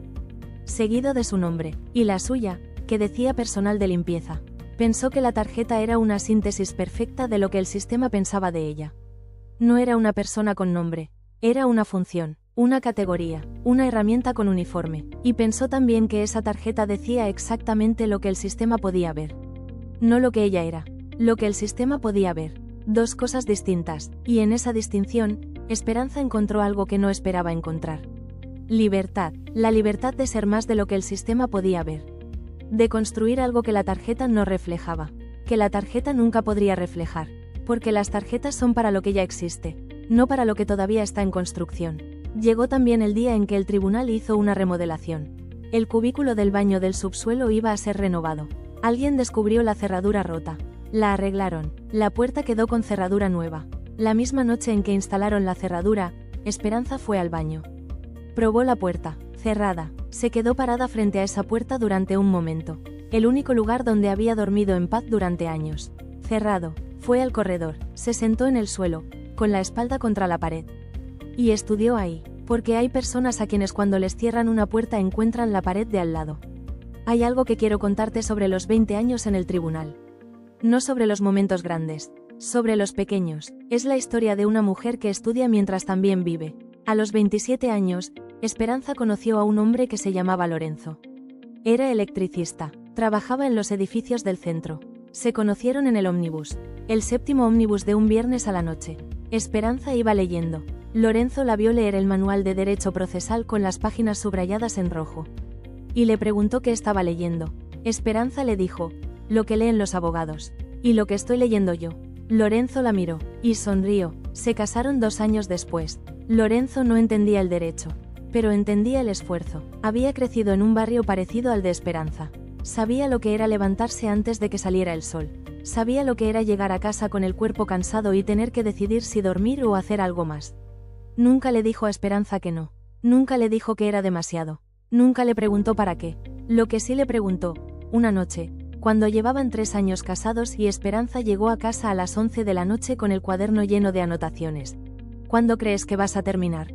seguido de su nombre, y la suya, que decía personal de limpieza. Pensó que la tarjeta era una síntesis perfecta de lo que el sistema pensaba de ella. No era una persona con nombre, era una función, una categoría, una herramienta con uniforme, y pensó también que esa tarjeta decía exactamente lo que el sistema podía ver. No lo que ella era, lo que el sistema podía ver. Dos cosas distintas, y en esa distinción, Esperanza encontró algo que no esperaba encontrar. Libertad, la libertad de ser más de lo que el sistema podía ver. De construir algo que la tarjeta no reflejaba, que la tarjeta nunca podría reflejar, porque las tarjetas son para lo que ya existe, no para lo que todavía está en construcción. Llegó también el día en que el tribunal hizo una remodelación. El cubículo del baño del subsuelo iba a ser renovado. Alguien descubrió la cerradura rota. La arreglaron. La puerta quedó con cerradura nueva. La misma noche en que instalaron la cerradura, Esperanza fue al baño. Probó la puerta, cerrada. Se quedó parada frente a esa puerta durante un momento. El único lugar donde había dormido en paz durante años. Cerrado. Fue al corredor. Se sentó en el suelo, con la espalda contra la pared. Y estudió ahí, porque hay personas a quienes cuando les cierran una puerta encuentran la pared de al lado. Hay algo que quiero contarte sobre los 20 años en el tribunal. No sobre los momentos grandes. Sobre los pequeños, es la historia de una mujer que estudia mientras también vive. A los 27 años, Esperanza conoció a un hombre que se llamaba Lorenzo. Era electricista, trabajaba en los edificios del centro. Se conocieron en el ómnibus, el séptimo ómnibus de un viernes a la noche. Esperanza iba leyendo. Lorenzo la vio leer el manual de Derecho Procesal con las páginas subrayadas en rojo. Y le preguntó qué estaba leyendo. Esperanza le dijo, lo que leen los abogados. Y lo que estoy leyendo yo. Lorenzo la miró, y sonrió. Se casaron 2 años después. Lorenzo no entendía el derecho, pero entendía el esfuerzo. Había crecido en un barrio parecido al de Esperanza. Sabía lo que era levantarse antes de que saliera el sol. Sabía lo que era llegar a casa con el cuerpo cansado y tener que decidir si dormir o hacer algo más. Nunca le dijo a Esperanza que no. Nunca le dijo que era demasiado. Nunca le preguntó para qué. Lo que sí le preguntó, una noche, cuando llevaban 3 años casados y Esperanza llegó a casa a las 11 de la noche con el cuaderno lleno de anotaciones. ¿Cuándo crees que vas a terminar?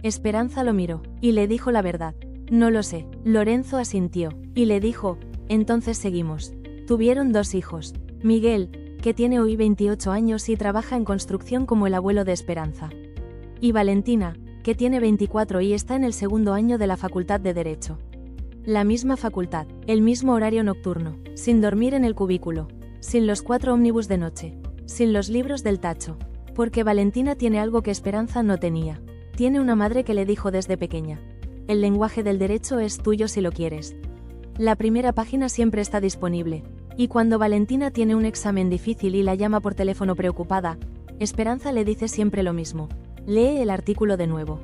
Esperanza lo miró, y le dijo la verdad. No lo sé. Lorenzo asintió, y le dijo, entonces seguimos. Tuvieron 2 hijos. Miguel, que tiene hoy 28 años y trabaja en construcción como el abuelo de Esperanza. Y Valentina, que tiene 24 y está en el 2º año de la Facultad de Derecho. La misma facultad, el mismo horario nocturno, sin dormir en el cubículo, sin los 4 ómnibus de noche, sin los libros del tacho. Porque Valentina tiene algo que Esperanza no tenía. Tiene una madre que le dijo desde pequeña: el lenguaje del derecho es tuyo si lo quieres. La primera página siempre está disponible. Y cuando Valentina tiene un examen difícil y la llama por teléfono preocupada, Esperanza le dice siempre lo mismo: lee el artículo de nuevo.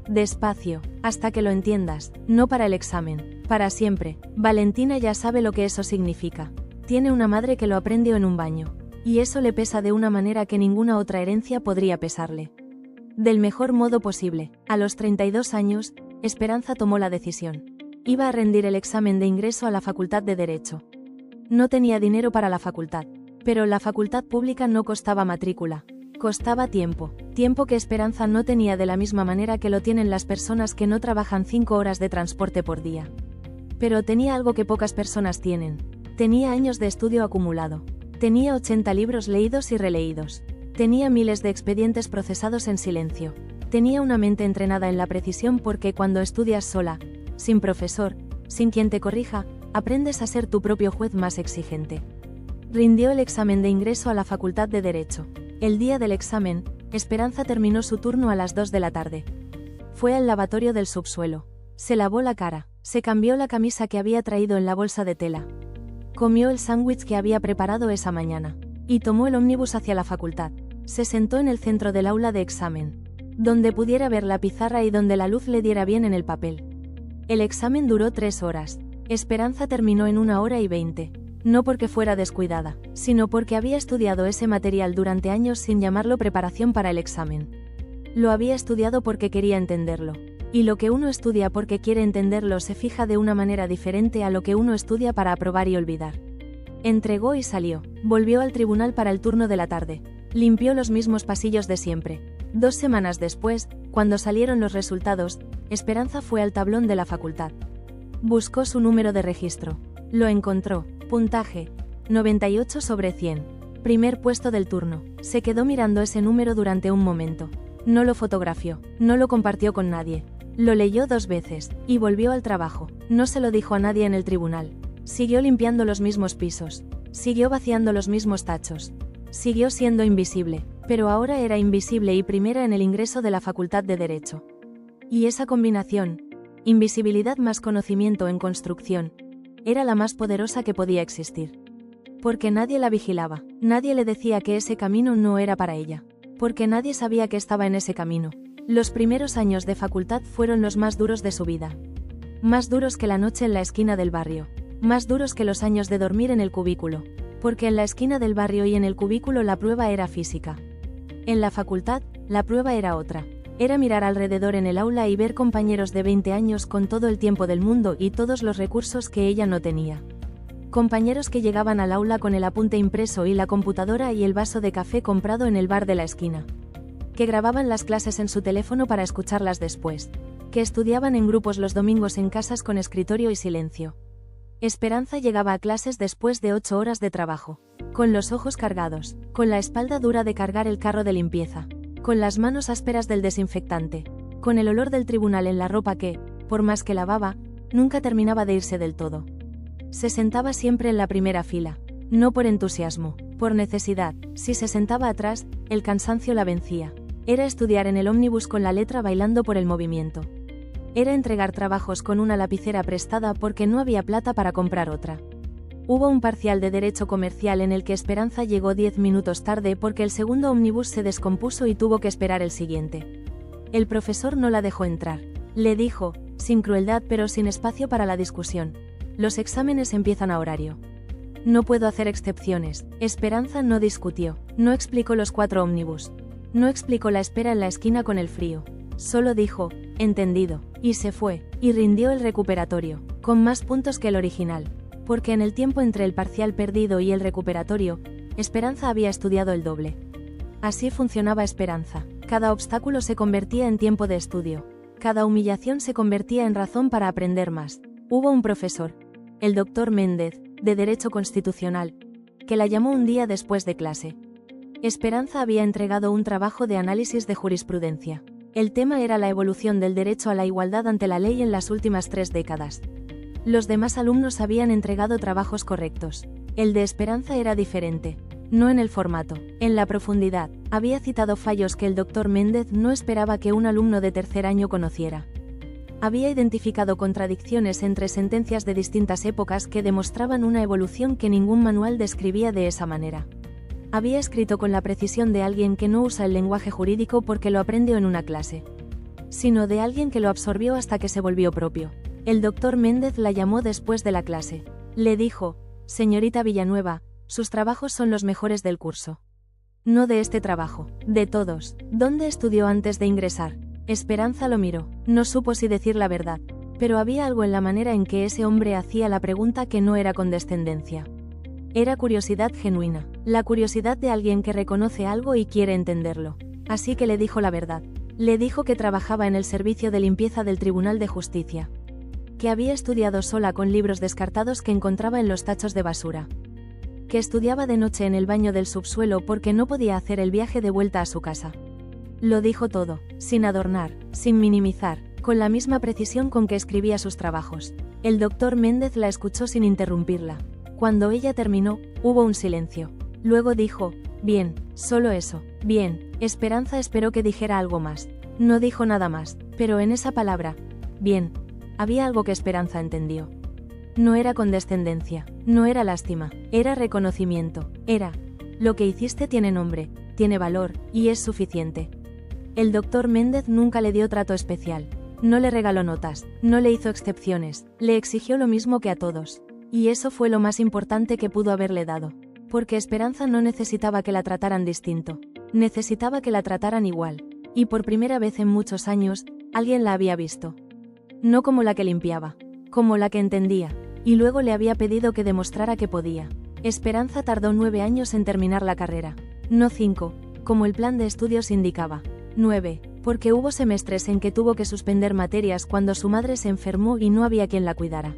Despacio, hasta que lo entiendas, no para el examen, para siempre. Valentina ya sabe lo que eso significa. Tiene una madre que lo aprendió en un baño. Y eso le pesa de una manera que ninguna otra herencia podría pesarle. Del mejor modo posible, a los 32 años, Esperanza tomó la decisión. Iba a rendir el examen de ingreso a la Facultad de Derecho. No tenía dinero para la facultad, pero la facultad pública no costaba matrícula. Costaba tiempo, tiempo que Esperanza no tenía de la misma manera que lo tienen las personas que no trabajan 5 horas de transporte por día. Pero tenía algo que pocas personas tienen. Tenía años de estudio acumulado. Tenía 80 libros leídos y releídos. Tenía miles de expedientes procesados en silencio. Tenía una mente entrenada en la precisión porque cuando estudias sola, sin profesor, sin quien te corrija, aprendes a ser tu propio juez más exigente. Rindió el examen de ingreso a la Facultad de Derecho. El día del examen, Esperanza terminó su turno a las 2 de la tarde. Fue al lavatorio del subsuelo. Se lavó la cara, se cambió la camisa que había traído en la bolsa de tela. Comió el sándwich que había preparado esa mañana. Y tomó el ómnibus hacia la facultad. Se sentó en el centro del aula de examen, donde pudiera ver la pizarra y donde la luz le diera bien en el papel. El examen duró 3 horas. Esperanza terminó en 1 hora y 20. No porque fuera descuidada, sino porque había estudiado ese material durante años sin llamarlo preparación para el examen. Lo había estudiado porque quería entenderlo. Y lo que uno estudia porque quiere entenderlo se fija de una manera diferente a lo que uno estudia para aprobar y olvidar. Entregó y salió. Volvió al tribunal para el turno de la tarde. Limpió los mismos pasillos de siempre. 2 semanas después, cuando salieron los resultados, Esperanza fue al tablón de la facultad. Buscó su número de registro. Lo encontró. Puntaje: 98 sobre 100. Primer puesto del turno. Se quedó mirando ese número durante un momento. No lo fotografió. No lo compartió con nadie. Lo leyó 2 veces, y volvió al trabajo. No se lo dijo a nadie en el tribunal. Siguió limpiando los mismos pisos. Siguió vaciando los mismos tachos. Siguió siendo invisible, pero ahora era invisible y primera en el ingreso de la Facultad de Derecho. Y esa combinación, invisibilidad más conocimiento en construcción, era la más poderosa que podía existir. Porque nadie la vigilaba, nadie le decía que ese camino no era para ella. Porque nadie sabía que estaba en ese camino. Los primeros años de facultad fueron los más duros de su vida. Más duros que la noche en la esquina del barrio. Más duros que los años de dormir en el cubículo. Porque en la esquina del barrio y en el cubículo la prueba era física. En la facultad, la prueba era otra. Era mirar alrededor en el aula y ver compañeros de 20 años con todo el tiempo del mundo y todos los recursos que ella no tenía. Compañeros que llegaban al aula con el apunte impreso y la computadora y el vaso de café comprado en el bar de la esquina. Que grababan las clases en su teléfono para escucharlas después. Que estudiaban en grupos los domingos en casas con escritorio y silencio. Esperanza llegaba a clases después de 8 horas de trabajo. Con los ojos cargados, con la espalda dura de cargar el carro de limpieza, con las manos ásperas del desinfectante, con el olor del tribunal en la ropa que, por más que lavaba, nunca terminaba de irse del todo. Se sentaba siempre en la primera fila, no por entusiasmo, por necesidad. Si se sentaba atrás, el cansancio la vencía. Era estudiar en el ómnibus con la letra bailando por el movimiento. Era entregar trabajos con una lapicera prestada porque no había plata para comprar otra. Hubo un parcial de Derecho Comercial en el que Esperanza llegó 10 minutos tarde porque el segundo ómnibus se descompuso y tuvo que esperar el siguiente. El profesor no la dejó entrar. Le dijo, sin crueldad pero sin espacio para la discusión: los exámenes empiezan a horario. No puedo hacer excepciones. Esperanza no discutió. No explicó los 4 ómnibus. No explicó la espera en la esquina con el frío. Solo dijo, entendido, y se fue, y rindió el recuperatorio, con más puntos que el original, porque en el tiempo entre el parcial perdido y el recuperatorio, Esperanza había estudiado el doble. Así funcionaba Esperanza. Cada obstáculo se convertía en tiempo de estudio. Cada humillación se convertía en razón para aprender más. Hubo un profesor, el doctor Méndez, de Derecho Constitucional, que la llamó un día después de clase. Esperanza había entregado un trabajo de análisis de jurisprudencia. El tema era la evolución del derecho a la igualdad ante la ley en las últimas 3 décadas. Los demás alumnos habían entregado trabajos correctos. El de Esperanza era diferente. No en el formato, en la profundidad. Había citado fallos que el doctor Méndez no esperaba que un alumno de 3er año conociera. Había identificado contradicciones entre sentencias de distintas épocas que demostraban una evolución que ningún manual describía de esa manera. Había escrito con la precisión de alguien que no usa el lenguaje jurídico porque lo aprendió en una clase, sino de alguien que lo absorbió hasta que se volvió propio. El doctor Méndez la llamó después de la clase. Le dijo, señorita Villanueva, sus trabajos son los mejores del curso. No de este trabajo, de todos. ¿Dónde estudió antes de ingresar? Esperanza lo miró. No supo si decir la verdad, pero había algo en la manera en que ese hombre hacía la pregunta que no era condescendencia. Era curiosidad genuina, la curiosidad de alguien que reconoce algo y quiere entenderlo. Así que le dijo la verdad. Le dijo que trabajaba en el servicio de limpieza del Tribunal de Justicia. Que había estudiado sola con libros descartados que encontraba en los tachos de basura. Que estudiaba de noche en el baño del subsuelo porque no podía hacer el viaje de vuelta a su casa. Lo dijo todo, sin adornar, sin minimizar, con la misma precisión con que escribía sus trabajos. El doctor Méndez la escuchó sin interrumpirla. Cuando ella terminó, hubo un silencio. Luego dijo, bien, solo eso, bien. Esperanza esperó que dijera algo más. No dijo nada más, pero en esa palabra, bien, había algo que Esperanza entendió. No era condescendencia, no era lástima, era reconocimiento, era: lo que hiciste tiene nombre, tiene valor, y es suficiente. El doctor Méndez nunca le dio trato especial. No le regaló notas, no le hizo excepciones, le exigió lo mismo que a todos. Y eso fue lo más importante que pudo haberle dado. Porque Esperanza no necesitaba que la trataran distinto. Necesitaba que la trataran igual. Y por primera vez en muchos años, alguien la había visto. No como la que limpiaba, como la que entendía. Y luego le había pedido que demostrara que podía. Esperanza tardó 9 años en terminar la carrera. No 5, como el plan de estudios indicaba. 9, porque hubo semestres en que tuvo que suspender materias cuando su madre se enfermó y no había quien la cuidara.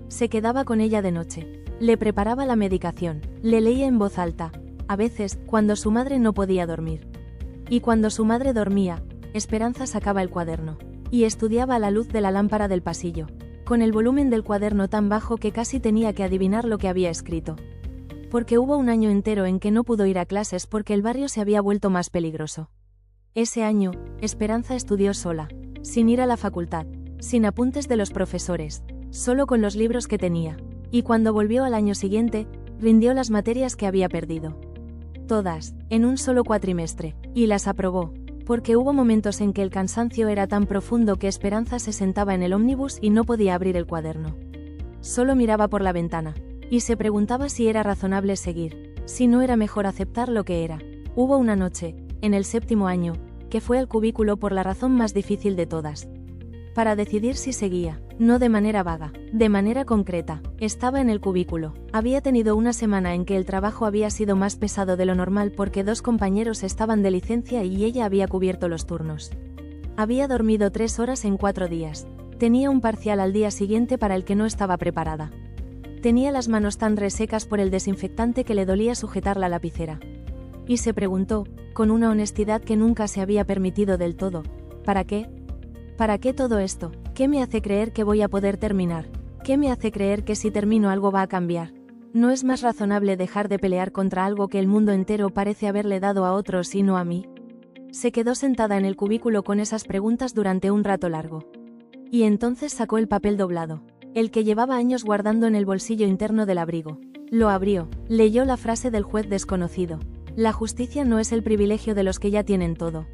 Se quedaba con ella de noche. Le preparaba la medicación, le leía en voz alta, a veces, cuando su madre no podía dormir. Y cuando su madre dormía, Esperanza sacaba el cuaderno. Y estudiaba a la luz de la lámpara del pasillo, con el volumen del cuaderno tan bajo que casi tenía que adivinar lo que había escrito. Porque hubo un año entero en que no pudo ir a clases porque el barrio se había vuelto más peligroso. Ese año, Esperanza estudió sola, sin ir a la facultad, sin apuntes de los profesores, solo con los libros que tenía. Y cuando volvió al año siguiente, rindió las materias que había perdido. Todas, en un solo cuatrimestre, y las aprobó, porque hubo momentos en que el cansancio era tan profundo que Esperanza se sentaba en el ómnibus y no podía abrir el cuaderno. Solo miraba por la ventana, y se preguntaba si era razonable seguir, si no era mejor aceptar lo que era. Hubo una noche, en el 7º año, que fue al cubículo por la razón más difícil de todas. Para decidir si seguía, no de manera vaga, de manera concreta. Estaba en el cubículo. Había tenido una semana en que el trabajo había sido más pesado de lo normal porque 2 compañeros estaban de licencia y ella había cubierto los turnos. Había dormido 3 horas en 4 días. Tenía un parcial al día siguiente para el que no estaba preparada. Tenía las manos tan resecas por el desinfectante que le dolía sujetar la lapicera. Y se preguntó, con una honestidad que nunca se había permitido del todo, ¿para qué? ¿Para qué todo esto? ¿Qué me hace creer que voy a poder terminar? ¿Qué me hace creer que si termino algo va a cambiar? ¿No es más razonable dejar de pelear contra algo que el mundo entero parece haberle dado a otros y no a mí? Se quedó sentada en el cubículo con esas preguntas durante un rato largo. Y entonces sacó el papel doblado, el que llevaba años guardando en el bolsillo interno del abrigo. Lo abrió, leyó la frase del juez desconocido. La justicia no es el privilegio de los que ya tienen todo.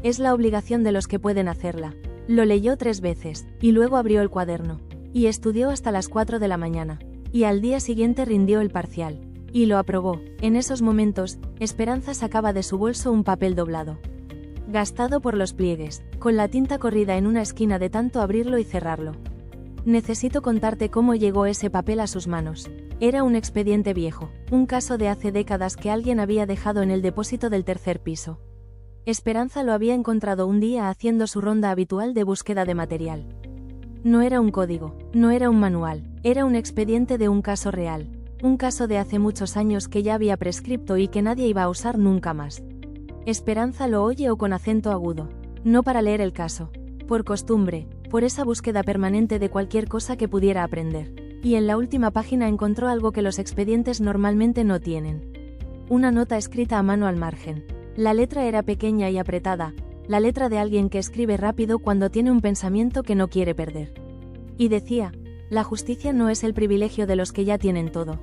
Es la obligación de los que pueden hacerla. Lo leyó 3 veces, y luego abrió el cuaderno. Y estudió hasta las 4 de la mañana. Y al día siguiente rindió el parcial. Y lo aprobó. En esos momentos, Esperanza sacaba de su bolso un papel doblado, gastado por los pliegues, con la tinta corrida en una esquina de tanto abrirlo y cerrarlo. Necesito contarte cómo llegó ese papel a sus manos. Era un expediente viejo, un caso de hace décadas que alguien había dejado en el depósito del 3er piso. Esperanza lo había encontrado un día haciendo su ronda habitual de búsqueda de material. No era un código, no era un manual, era un expediente de un caso real, un caso de hace muchos años que ya había prescripto y que nadie iba a usar nunca más. Esperanza lo oyó con acento agudo, no para leer el caso, por costumbre, por esa búsqueda permanente de cualquier cosa que pudiera aprender. Y en la última página encontró algo que los expedientes normalmente no tienen. Una nota escrita a mano al margen. La letra era pequeña y apretada, la letra de alguien que escribe rápido cuando tiene un pensamiento que no quiere perder. Y decía, la justicia no es el privilegio de los que ya tienen todo.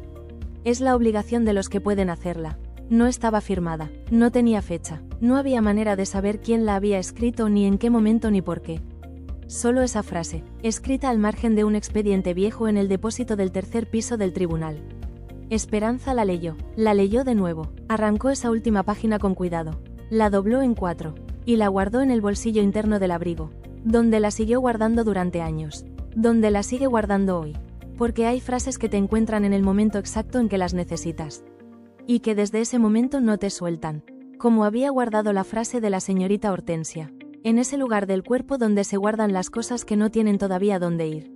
Es la obligación de los que pueden hacerla. No estaba firmada, no tenía fecha, no había manera de saber quién la había escrito ni en qué momento ni por qué. Solo esa frase, escrita al margen de un expediente viejo en el depósito del 3er piso del tribunal. Esperanza la leyó de nuevo, arrancó esa última página con cuidado, la dobló en 4, y la guardó en el bolsillo interno del abrigo, donde la siguió guardando durante años, donde la sigue guardando hoy, porque hay frases que te encuentran en el momento exacto en que las necesitas, y que desde ese momento no te sueltan, como había guardado la frase de la señorita Hortensia. En ese lugar del cuerpo donde se guardan las cosas que no tienen todavía dónde ir.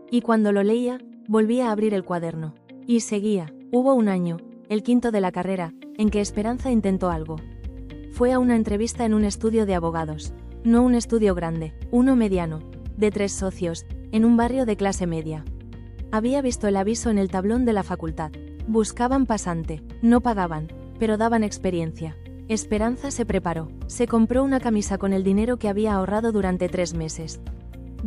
Y cuando lo leía, volvía a abrir el cuaderno. Y seguía. Hubo un año, el 5º de la carrera, en que Esperanza intentó algo. Fue a una entrevista en un estudio de abogados. No un estudio grande, uno mediano, de 3 socios, en un barrio de clase media. Había visto el aviso en el tablón de la facultad. Buscaban pasante, no pagaban, pero daban experiencia. Esperanza se preparó, se compró una camisa con el dinero que había ahorrado durante 3 meses.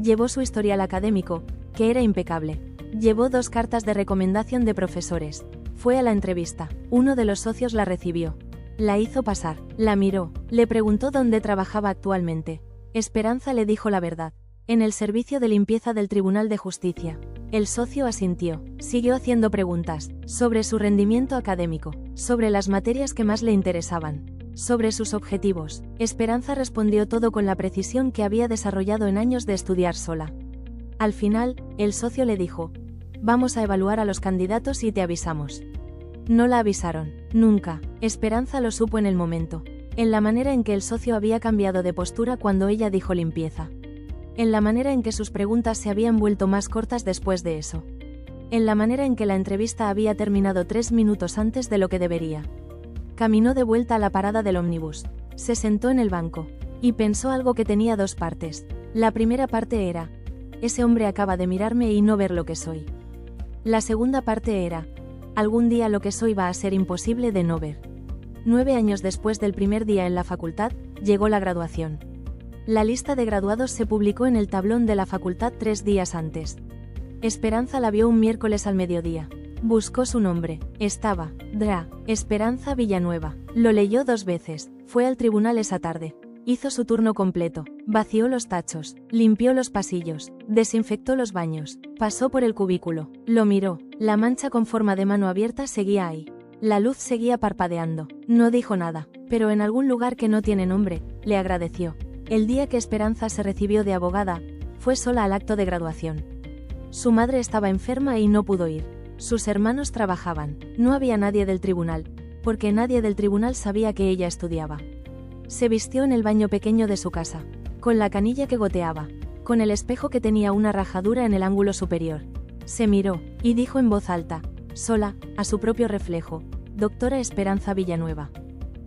Llevó su historial académico, que era impecable, Llevó 2 cartas de recomendación de profesores. Fue a la entrevista. Uno de los socios la recibió. La hizo pasar. La miró. Le preguntó dónde trabajaba actualmente. Esperanza le dijo la verdad. En el servicio de limpieza del Tribunal de Justicia. El socio asintió. Siguió haciendo preguntas. Sobre su rendimiento académico. Sobre las materias que más le interesaban. Sobre sus objetivos. Esperanza respondió todo con la precisión que había desarrollado en años de estudiar sola. Al final, el socio le dijo: vamos a evaluar a los candidatos y te avisamos. No la avisaron. Nunca. Esperanza lo supo en el momento. En la manera en que el socio había cambiado de postura cuando ella dijo limpieza. En la manera en que sus preguntas se habían vuelto más cortas después de eso. En la manera en que la entrevista había terminado 3 minutos antes de lo que debería. Caminó de vuelta a la parada del ómnibus. Se sentó en el banco. Y pensó algo que tenía 2 partes. La primera parte era: ese hombre acaba de mirarme y no ver lo que soy. La segunda parte era: algún día lo que soy va a ser imposible de no ver. 9 años después del primer día en la facultad, llegó la graduación. La lista de graduados se publicó en el tablón de la facultad 3 días antes. Esperanza la vio un miércoles al mediodía. Buscó su nombre. Estaba: Dra. Esperanza Villanueva. Lo leyó 2 veces. Fue al tribunal esa tarde. Hizo su turno completo. Vació los tachos. Limpió los pasillos. Desinfectó los baños. Pasó por el cubículo. Lo miró. La mancha con forma de mano abierta seguía ahí. La luz seguía parpadeando. No dijo nada. Pero en algún lugar que no tiene nombre, le agradeció. El día que Esperanza se recibió de abogada, fue sola al acto de graduación. Su madre estaba enferma y no pudo ir. Sus hermanos trabajaban. No había nadie del tribunal, porque nadie del tribunal sabía que ella estudiaba. Se vistió en el baño pequeño de su casa, con la canilla que goteaba, con el espejo que tenía una rajadura en el ángulo superior. Se miró, y dijo en voz alta, sola, a su propio reflejo: Doctora Esperanza Villanueva.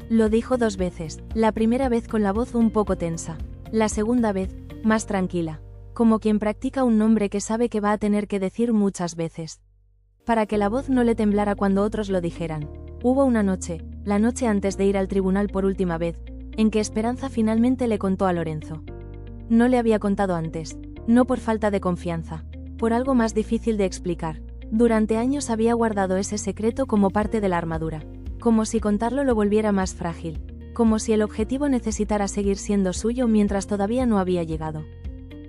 Lo dijo 2 veces, la primera vez con la voz un poco tensa, la segunda vez, más tranquila, como quien practica un nombre que sabe que va a tener que decir muchas veces, para que la voz no le temblara cuando otros lo dijeran. Hubo una noche, la noche antes de ir al tribunal por última vez, en que Esperanza finalmente le contó a Lorenzo. No le había contado antes, no por falta de confianza, por algo más difícil de explicar. Durante años había guardado ese secreto como parte de la armadura, como si contarlo lo volviera más frágil, como si el objetivo necesitara seguir siendo suyo mientras todavía no había llegado.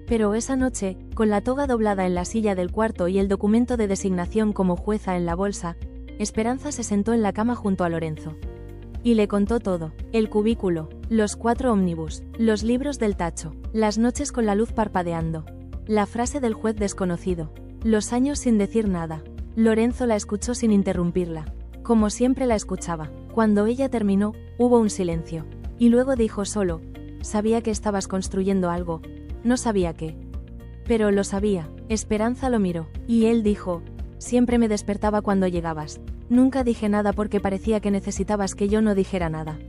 Pero esa noche, con la toga doblada en la silla del cuarto y el documento de designación como jueza en la bolsa, Esperanza se sentó en la cama junto a Lorenzo. Y le contó todo: el cubículo, los 4 ómnibus, los libros del tacho, las noches con la luz parpadeando, la frase del juez desconocido, los años sin decir nada. Lorenzo la escuchó sin interrumpirla, como siempre la escuchaba. Cuando ella terminó, hubo un silencio. Y luego dijo solo: sabía que estabas construyendo algo, no sabía qué. Pero lo sabía. Esperanza lo miró, y él dijo: siempre me despertaba cuando llegabas. Nunca dije nada porque parecía que necesitabas que yo no dijera nada.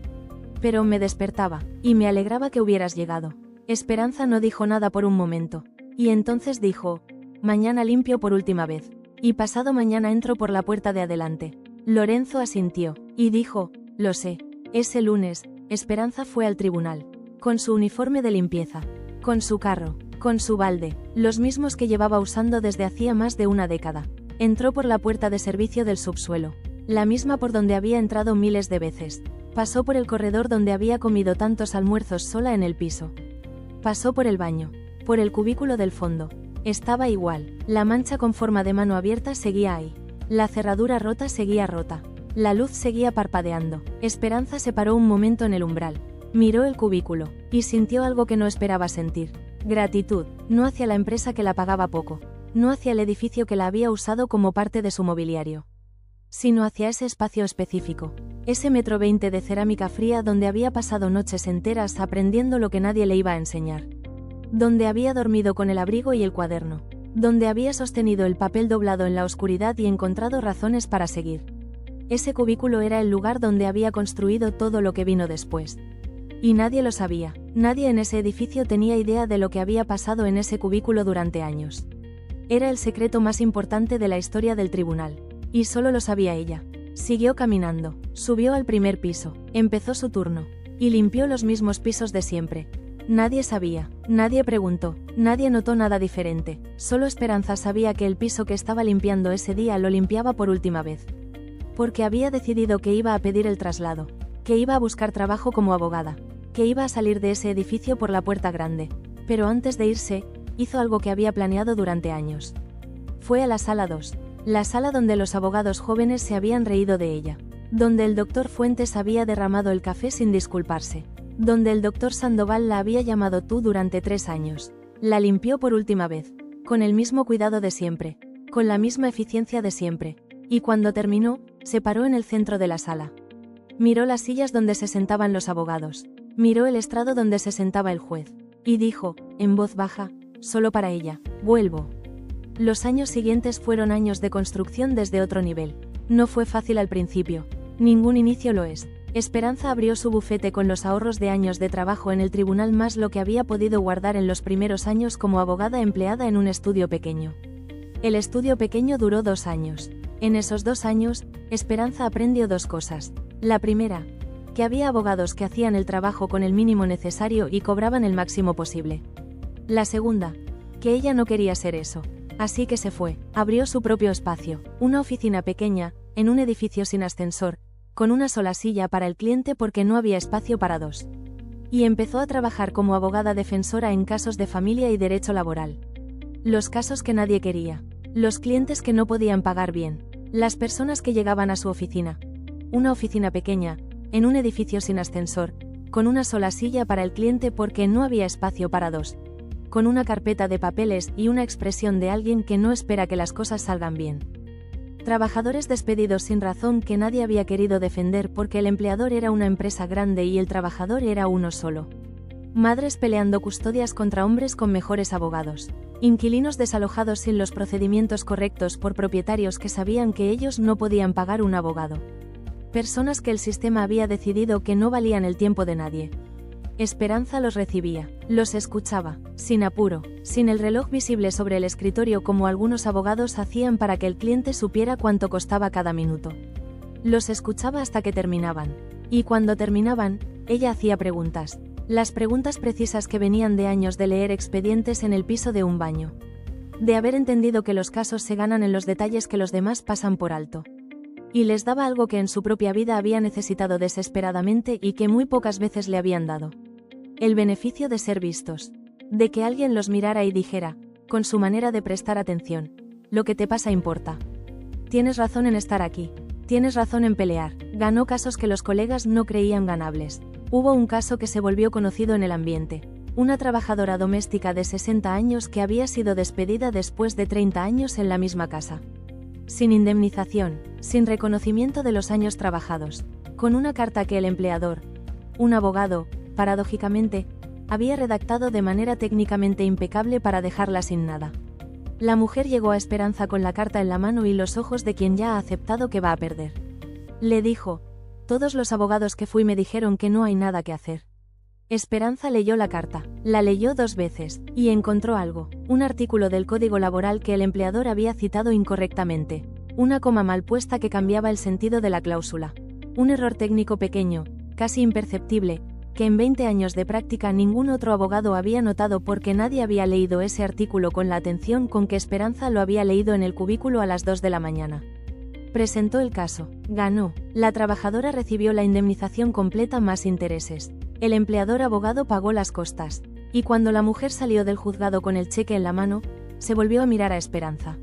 Pero me despertaba, y me alegraba que hubieras llegado. Esperanza no dijo nada por un momento. Y entonces dijo: mañana limpio por última vez. Y pasado mañana entro por la puerta de adelante. Lorenzo asintió, y dijo: lo sé. Ese lunes, Esperanza fue al tribunal. Con su uniforme de limpieza. Con su carro. Con su balde. Los mismos que llevaba usando desde hacía más de una década. Entró por la puerta de servicio del subsuelo. La misma por donde había entrado miles de veces. Pasó por el corredor donde había comido tantos almuerzos sola en el piso. Pasó por el baño. Por el cubículo del fondo. Estaba igual. La mancha con forma de mano abierta seguía ahí. La cerradura rota seguía rota. La luz seguía parpadeando. Esperanza se paró un momento en el umbral. Miró el cubículo. Y sintió algo que no esperaba sentir. Gratitud. No hacia la empresa que la pagaba poco. No hacia el edificio que la había usado como parte de su mobiliario. Sino hacia ese espacio específico. Ese 1,20 m de cerámica fría donde había pasado noches enteras aprendiendo lo que nadie le iba a enseñar. Donde había dormido con el abrigo y el cuaderno. Donde había sostenido el papel doblado en la oscuridad y encontrado razones para seguir. Ese cubículo era el lugar donde había construido todo lo que vino después. Y nadie lo sabía. Nadie en ese edificio tenía idea de lo que había pasado en ese cubículo durante años. Era el secreto más importante de la historia del tribunal. Y solo lo sabía ella. Siguió caminando. Subió al primer piso. Empezó su turno. Y limpió los mismos pisos de siempre. Nadie sabía, nadie preguntó, nadie notó nada diferente, solo Esperanza sabía que el piso que estaba limpiando ese día lo limpiaba por última vez. Porque había decidido que iba a pedir el traslado, que iba a buscar trabajo como abogada, que iba a salir de ese edificio por la puerta grande, pero antes de irse, hizo algo que había planeado durante años. Fue a la sala 2, la sala donde los abogados jóvenes se habían reído de ella, donde el doctor Fuentes había derramado el café sin disculparse, donde el doctor Sandoval la había llamado tú durante 3 años. La limpió por última vez, con el mismo cuidado de siempre, con la misma eficiencia de siempre, y cuando terminó, se paró en el centro de la sala. Miró las sillas donde se sentaban los abogados, miró el estrado donde se sentaba el juez, y dijo, en voz baja, solo para ella, vuelvo. Los años siguientes fueron años de construcción desde otro nivel. No fue fácil al principio, ningún inicio lo es. Esperanza abrió su bufete con los ahorros de años de trabajo en el tribunal más lo que había podido guardar en los primeros años como abogada empleada en un estudio pequeño. El estudio pequeño duró 2 años. En esos 2 años, Esperanza aprendió 2 cosas. La primera, que había abogados que hacían el trabajo con el mínimo necesario y cobraban el máximo posible. La segunda, que ella no quería ser eso. Así que se fue, abrió su propio espacio, una oficina pequeña, en un edificio sin ascensor, con una sola silla para el cliente porque no había espacio para 2. Y empezó a trabajar como abogada defensora en casos de familia y derecho laboral. Los casos que nadie quería, los clientes que no podían pagar bien, las personas que llegaban a su oficina. Una oficina pequeña, en un edificio sin ascensor, con una sola silla para el cliente porque no había espacio para 2. Con una carpeta de papeles y una expresión de alguien que no espera que las cosas salgan bien. Trabajadores despedidos sin razón que nadie había querido defender porque el empleador era una empresa grande y el trabajador era uno solo. Madres peleando custodias contra hombres con mejores abogados. Inquilinos desalojados sin los procedimientos correctos por propietarios que sabían que ellos no podían pagar un abogado. Personas que el sistema había decidido que no valían el tiempo de nadie. Esperanza los recibía, los escuchaba, sin apuro, sin el reloj visible sobre el escritorio como algunos abogados hacían para que el cliente supiera cuánto costaba cada minuto. Los escuchaba hasta que terminaban, y cuando terminaban, ella hacía preguntas, las preguntas precisas que venían de años de leer expedientes en el piso de un baño. De haber entendido que los casos se ganan en los detalles que los demás pasan por alto. Y les daba algo que en su propia vida había necesitado desesperadamente y que muy pocas veces le habían dado. El beneficio de ser vistos. De que alguien los mirara y dijera, con su manera de prestar atención, lo que te pasa importa. Tienes razón en estar aquí. Tienes razón en pelear. Ganó casos que los colegas no creían ganables. Hubo un caso que se volvió conocido en el ambiente. Una trabajadora doméstica de 60 años que había sido despedida después de 30 años en la misma casa. Sin indemnización, sin reconocimiento de los años trabajados, con una carta que el empleador, un abogado, paradójicamente, había redactado de manera técnicamente impecable para dejarla sin nada. La mujer llegó a Esperanza con la carta en la mano y los ojos de quien ya ha aceptado que va a perder. Le dijo, todos los abogados que fui me dijeron que no hay nada que hacer. Esperanza leyó la carta, la leyó 2 veces, y encontró algo, un artículo del Código Laboral que el empleador había citado incorrectamente, una coma mal puesta que cambiaba el sentido de la cláusula, un error técnico pequeño, casi imperceptible, que en 20 años de práctica ningún otro abogado había notado porque nadie había leído ese artículo con la atención con que Esperanza lo había leído en el cubículo a las 2 de la mañana. Presentó el caso, ganó, la trabajadora recibió la indemnización completa más intereses. El empleador abogado pagó las costas, y cuando la mujer salió del juzgado con el cheque en la mano, se volvió a mirar a Esperanza.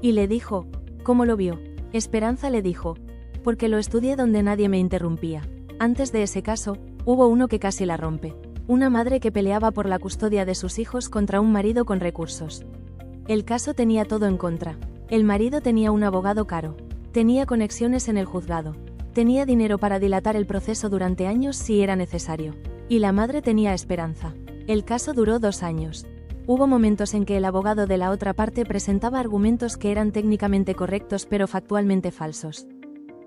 Y le dijo, ¿cómo lo vio? Esperanza le dijo, porque lo estudié donde nadie me interrumpía. Antes de ese caso, hubo uno que casi la rompe. Una madre que peleaba por la custodia de sus hijos contra un marido con recursos. El caso tenía todo en contra. El marido tenía un abogado caro. Tenía conexiones en el juzgado. Tenía dinero para dilatar el proceso durante años si era necesario. Y la madre tenía esperanza. El caso duró 2 años. Hubo momentos en que el abogado de la otra parte presentaba argumentos que eran técnicamente correctos pero factualmente falsos.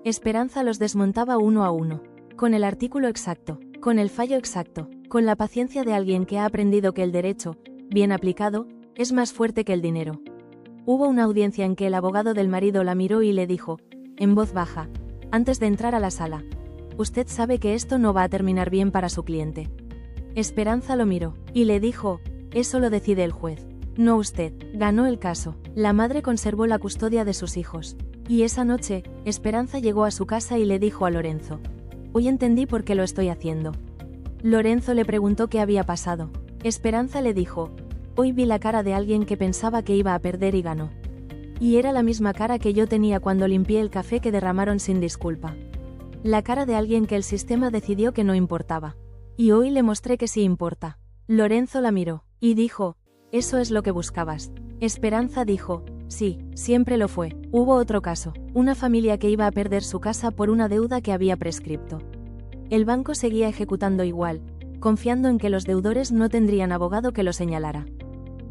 Esperanza los desmontaba uno a uno. Con el artículo exacto, con el fallo exacto, con la paciencia de alguien que ha aprendido que el derecho, bien aplicado, es más fuerte que el dinero. Hubo una audiencia en que el abogado del marido la miró y le dijo, en voz baja, antes de entrar a la sala, usted sabe que esto no va a terminar bien para su cliente. Esperanza lo miró, y le dijo, eso lo decide el juez. No usted. Ganó el caso. La madre conservó la custodia de sus hijos. Y esa noche, Esperanza llegó a su casa y le dijo a Lorenzo, hoy entendí por qué lo estoy haciendo. Lorenzo le preguntó qué había pasado. Esperanza le dijo, hoy vi la cara de alguien que pensaba que iba a perder y ganó. Y era la misma cara que yo tenía cuando limpié el café que derramaron sin disculpa. La cara de alguien que el sistema decidió que no importaba. Y hoy le mostré que sí importa. Lorenzo la miró, y dijo, eso es lo que buscabas. Esperanza dijo, sí, siempre lo fue. Hubo otro caso, una familia que iba a perder su casa por una deuda que había prescripto. El banco seguía ejecutando igual, confiando en que los deudores no tendrían abogado que lo señalara.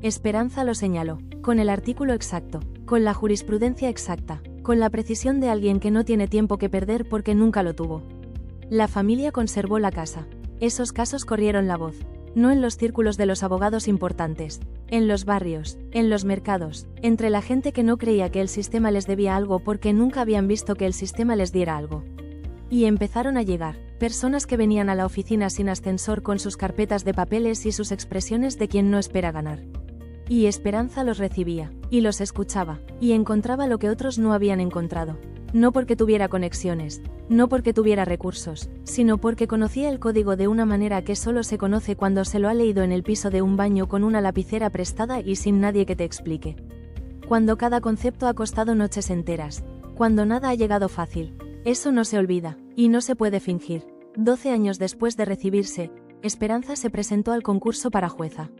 Esperanza lo señaló, con el artículo exacto, con la jurisprudencia exacta, con la precisión de alguien que no tiene tiempo que perder porque nunca lo tuvo. La familia conservó la casa. Esos casos corrieron la voz, no en los círculos de los abogados importantes, en los barrios, en los mercados, entre la gente que no creía que el sistema les debía algo porque nunca habían visto que el sistema les diera algo. Y empezaron a llegar, personas que venían a la oficina sin ascensor con sus carpetas de papeles y sus expresiones de quien no espera ganar. Y Esperanza los recibía, y los escuchaba, y encontraba lo que otros no habían encontrado. No porque tuviera conexiones, no porque tuviera recursos, sino porque conocía el código de una manera que solo se conoce cuando se lo ha leído en el piso de un baño con una lapicera prestada y sin nadie que te explique. Cuando cada concepto ha costado noches enteras, cuando nada ha llegado fácil. Eso no se olvida, y no se puede fingir. 12 años después de recibirse, Esperanza se presentó al concurso para jueza.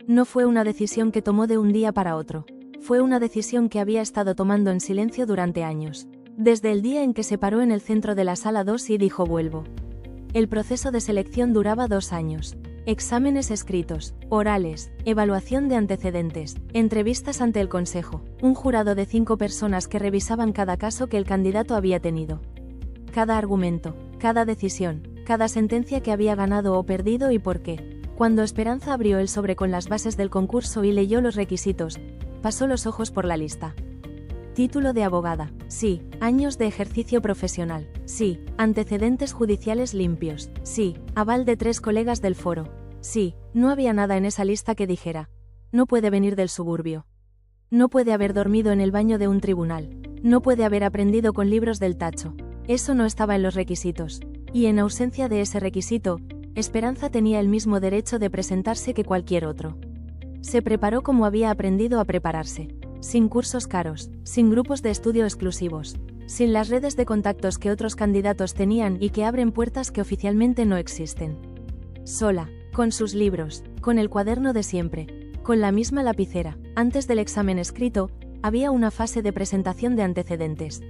No fue una decisión que tomó de un día para otro. Fue una decisión que había estado tomando en silencio durante años. Desde el día en que se paró en el centro de la sala 2 y dijo vuelvo. El proceso de selección duraba 2 años. Exámenes escritos, orales, evaluación de antecedentes, entrevistas ante el consejo, un jurado de 5 personas que revisaban cada caso que el candidato había tenido. Cada argumento, cada decisión, cada sentencia que había ganado o perdido y por qué. Cuando Esperanza abrió el sobre con las bases del concurso y leyó los requisitos, pasó los ojos por la lista. Título de abogada, sí. Años de ejercicio profesional, sí. Antecedentes judiciales limpios, sí. Aval de 3 colegas del foro, sí. No había nada en esa lista que dijera, no puede venir del suburbio. No puede haber dormido en el baño de un tribunal. No puede haber aprendido con libros del tacho. Eso no estaba en los requisitos. Y en ausencia de ese requisito, Esperanza tenía el mismo derecho de presentarse que cualquier otro. Se preparó como había aprendido a prepararse. Sin cursos caros, sin grupos de estudio exclusivos, sin las redes de contactos que otros candidatos tenían y que abren puertas que oficialmente no existen. Sola, con sus libros, con el cuaderno de siempre, con la misma lapicera. Antes del examen escrito, había una fase de presentación de antecedentes.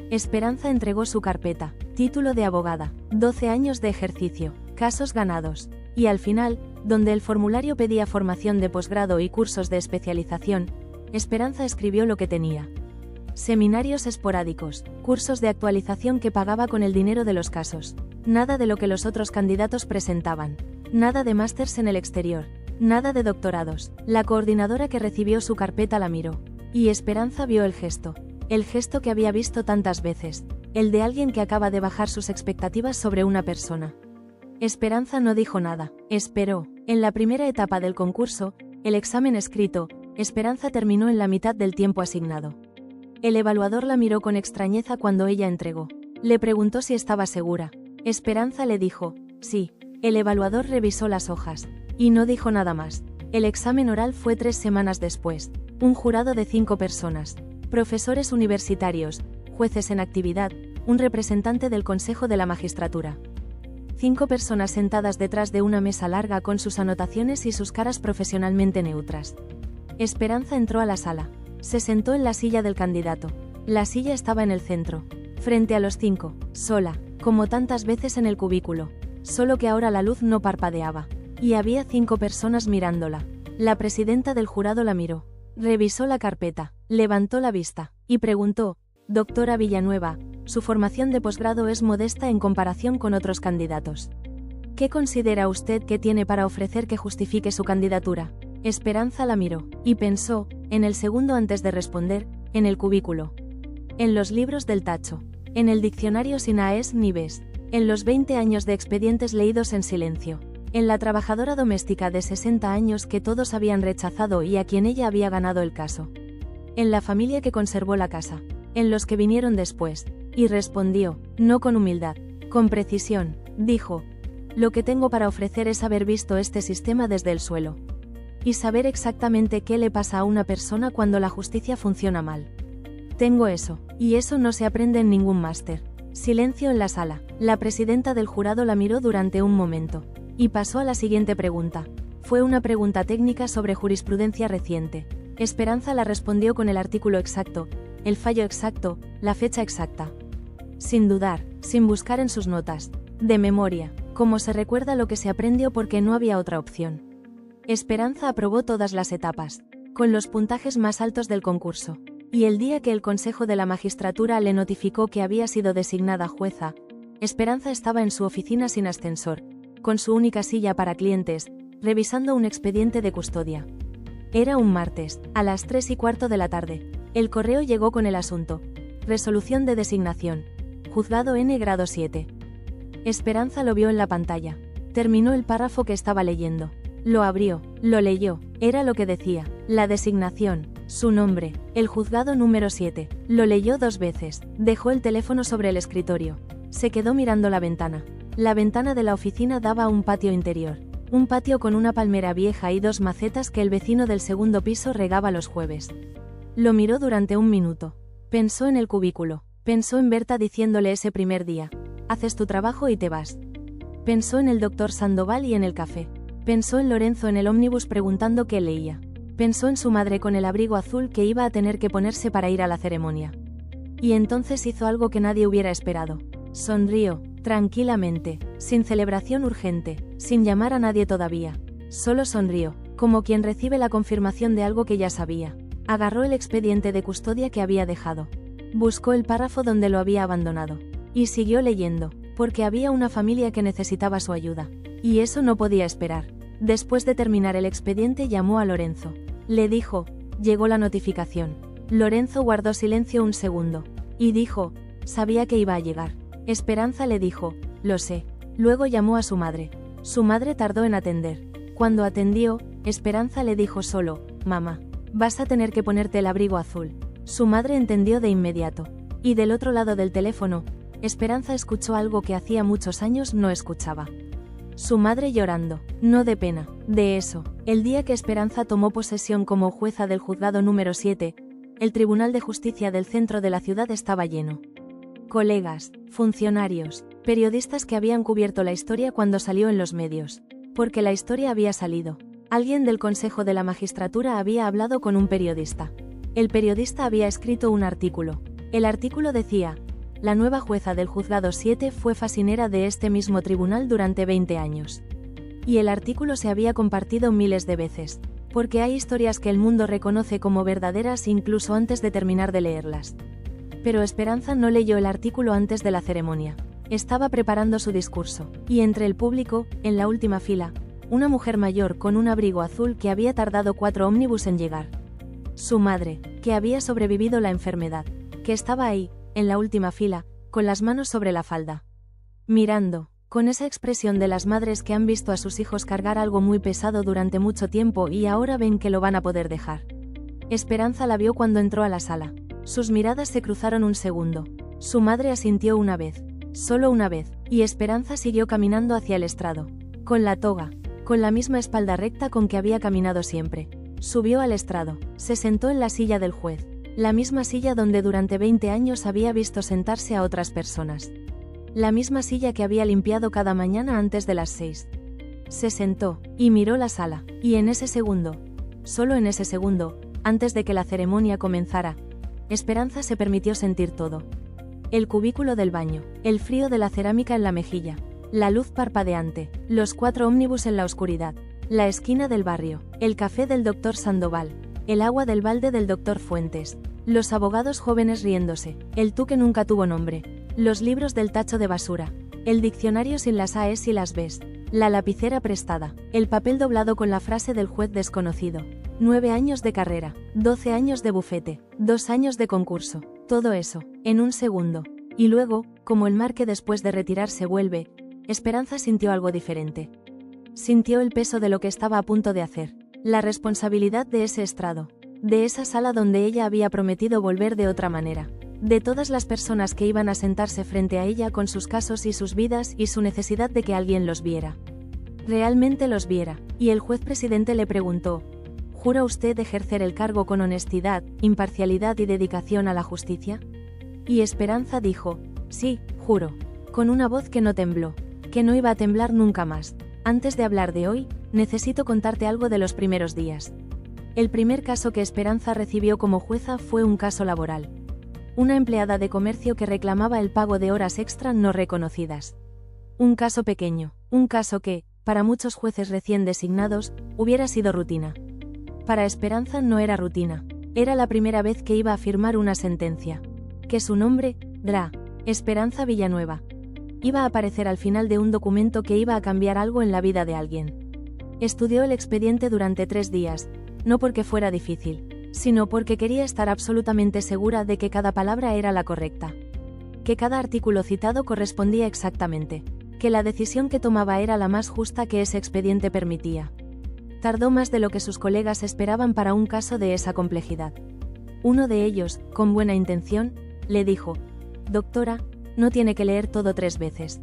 Esperanza entregó su carpeta, título de abogada, 12 años de ejercicio, casos ganados, y al final, donde el formulario pedía formación de posgrado y cursos de especialización, Esperanza escribió lo que tenía. Seminarios esporádicos, cursos de actualización que pagaba con el dinero de los casos. Nada de lo que los otros candidatos presentaban. Nada de másters en el exterior. Nada de doctorados. La coordinadora que recibió su carpeta la miró. Y Esperanza vio el gesto. El gesto que había visto tantas veces. El de alguien que acaba de bajar sus expectativas sobre una persona. Esperanza no dijo nada. Esperó. En la primera etapa del concurso, el examen escrito, Esperanza terminó en la mitad del tiempo asignado. El evaluador la miró con extrañeza cuando ella entregó. Le preguntó si estaba segura. Esperanza le dijo, sí. El evaluador revisó las hojas. Y no dijo nada más. El examen oral fue 3 semanas después. Un jurado de 5 personas. Profesores universitarios, jueces en actividad, un representante del Consejo de la Magistratura. 5 personas sentadas detrás de una mesa larga con sus anotaciones y sus caras profesionalmente neutras. Esperanza entró a la sala. Se sentó en la silla del candidato. La silla estaba en el centro, frente a los 5, sola, como tantas veces en el cubículo, solo que ahora la luz no parpadeaba. Y había 5 personas mirándola. La presidenta del jurado la miró. Revisó la carpeta, levantó la vista, y preguntó, doctora Villanueva, su formación de posgrado es modesta en comparación con otros candidatos. ¿Qué considera usted que tiene para ofrecer que justifique su candidatura? Esperanza la miró, y pensó, en el segundo antes de responder, en el cubículo. En los libros del tacho. En el diccionario sin AES ni BES. En los 20 años de expedientes leídos en silencio. En la trabajadora doméstica de 60 años que todos habían rechazado y a quien ella había ganado el caso. En la familia que conservó la casa. En los que vinieron después. Y respondió, no con humildad, con precisión, dijo: lo que tengo para ofrecer es haber visto este sistema desde el suelo. Y saber exactamente qué le pasa a una persona cuando la justicia funciona mal. Tengo eso, y eso no se aprende en ningún máster. Silencio en la sala. La presidenta del jurado la miró durante un momento. Y pasó a la siguiente pregunta. Fue una pregunta técnica sobre jurisprudencia reciente. Esperanza la respondió con el artículo exacto, el fallo exacto, la fecha exacta. Sin dudar, sin buscar en sus notas. De memoria, como se recuerda lo que se aprendió porque no había otra opción. Esperanza aprobó todas las etapas, con los puntajes más altos del concurso. Y el día que el Consejo de la Magistratura le notificó que había sido designada jueza, Esperanza estaba en su oficina sin ascensor, con su única silla para clientes, revisando un expediente de custodia. Era un martes, a las 3:15 de la tarde. El correo llegó con el asunto. Resolución de designación. Juzgado N grado 7. Esperanza lo vio en la pantalla. Terminó el párrafo que estaba leyendo. Lo abrió, lo leyó, era lo que decía, la designación, su nombre, el juzgado número 7. Lo leyó 2 veces, dejó el teléfono sobre el escritorio. Se quedó mirando la ventana. La ventana de la oficina daba a un patio interior. Un patio con una palmera vieja y 2 macetas que el vecino del segundo piso regaba los jueves. Lo miró durante un minuto. Pensó en el cubículo. Pensó en Berta diciéndole ese primer día: haces tu trabajo y te vas. Pensó en el doctor Sandoval y en el café. Pensó en Lorenzo en el ómnibus preguntando qué leía. Pensó en su madre con el abrigo azul que iba a tener que ponerse para ir a la ceremonia. Y entonces hizo algo que nadie hubiera esperado. Sonrió, tranquilamente, sin celebración urgente, sin llamar a nadie todavía. Solo sonrió, como quien recibe la confirmación de algo que ya sabía. Agarró el expediente de custodia que había dejado. Buscó el párrafo donde lo había abandonado. Y siguió leyendo, porque había una familia que necesitaba su ayuda. Y eso no podía esperar. Después de terminar el expediente llamó a Lorenzo. Le dijo: llegó la notificación. Lorenzo guardó silencio un segundo. Y dijo: sabía que iba a llegar. Esperanza le dijo: lo sé. Luego llamó a su madre. Su madre tardó en atender. Cuando atendió, Esperanza le dijo solo: mamá, vas a tener que ponerte el abrigo azul. Su madre entendió de inmediato. Y del otro lado del teléfono, Esperanza escuchó algo que hacía muchos años no escuchaba. Su madre llorando, no de pena, de eso. El día que Esperanza tomó posesión como jueza del juzgado número 7, el Tribunal de Justicia del centro de la ciudad estaba lleno. Colegas, funcionarios, periodistas que habían cubierto la historia cuando salió en los medios. Porque la historia había salido. Alguien del Consejo de la Magistratura había hablado con un periodista. El periodista había escrito un artículo. El artículo decía: la nueva jueza del juzgado 7 fue fasinera de este mismo tribunal durante 20 años. Y el artículo se había compartido miles de veces. Porque hay historias que el mundo reconoce como verdaderas incluso antes de terminar de leerlas. Pero Esperanza no leyó el artículo antes de la ceremonia. Estaba preparando su discurso. Y entre el público, en la última fila, una mujer mayor con un abrigo azul que había tardado 4 ómnibus en llegar. Su madre, que había sobrevivido la enfermedad, que estaba ahí, en la última fila, con las manos sobre la falda. Mirando, con esa expresión de las madres que han visto a sus hijos cargar algo muy pesado durante mucho tiempo y ahora ven que lo van a poder dejar. Esperanza la vio cuando entró a la sala. Sus miradas se cruzaron un segundo. Su madre asintió una vez, solo una vez, y Esperanza siguió caminando hacia el estrado. Con la toga, con la misma espalda recta con que había caminado siempre. Subió al estrado, se sentó en la silla del juez. La misma silla donde durante 20 años había visto sentarse a otras personas. La misma silla que había limpiado cada mañana antes de las 6. Se sentó, y miró la sala, y en ese segundo, solo en ese segundo, antes de que la ceremonia comenzara, Esperanza se permitió sentir todo. El cubículo del baño, el frío de la cerámica en la mejilla, la luz parpadeante, los 4 ómnibus en la oscuridad, la esquina del barrio, el café del doctor Sandoval, el agua del balde del doctor Fuentes, los abogados jóvenes riéndose, el tú que nunca tuvo nombre, los libros del tacho de basura, el diccionario sin las A's y las B's, la lapicera prestada, el papel doblado con la frase del juez desconocido, 9 años de carrera, 12 años de bufete, 2 años de concurso, todo eso, en un segundo. Y luego, como el mar que después de retirarse vuelve, Esperanza sintió algo diferente. Sintió el peso de lo que estaba a punto de hacer, la responsabilidad de ese estrado, de esa sala donde ella había prometido volver de otra manera, de todas las personas que iban a sentarse frente a ella con sus casos y sus vidas y su necesidad de que alguien los viera. Realmente los viera, y el juez presidente le preguntó: ¿Jura usted ejercer el cargo con honestidad, imparcialidad y dedicación a la justicia? Y Esperanza dijo: sí, juro, con una voz que no tembló, que no iba a temblar nunca más. Antes de hablar de hoy, necesito contarte algo de los primeros días. El primer caso que Esperanza recibió como jueza fue un caso laboral. Una empleada de comercio que reclamaba el pago de horas extra no reconocidas. Un caso pequeño, un caso que, para muchos jueces recién designados, hubiera sido rutina. Para Esperanza no era rutina, era la primera vez que iba a firmar una sentencia. Que su nombre, Dra. Esperanza Villanueva, iba a aparecer al final de un documento que iba a cambiar algo en la vida de alguien. Estudió el expediente durante 3 días, no porque fuera difícil, sino porque quería estar absolutamente segura de que cada palabra era la correcta. Que cada artículo citado correspondía exactamente. Que la decisión que tomaba era la más justa que ese expediente permitía. Tardó más de lo que sus colegas esperaban para un caso de esa complejidad. Uno de ellos, con buena intención, le dijo: doctora, no tiene que leer todo 3 veces.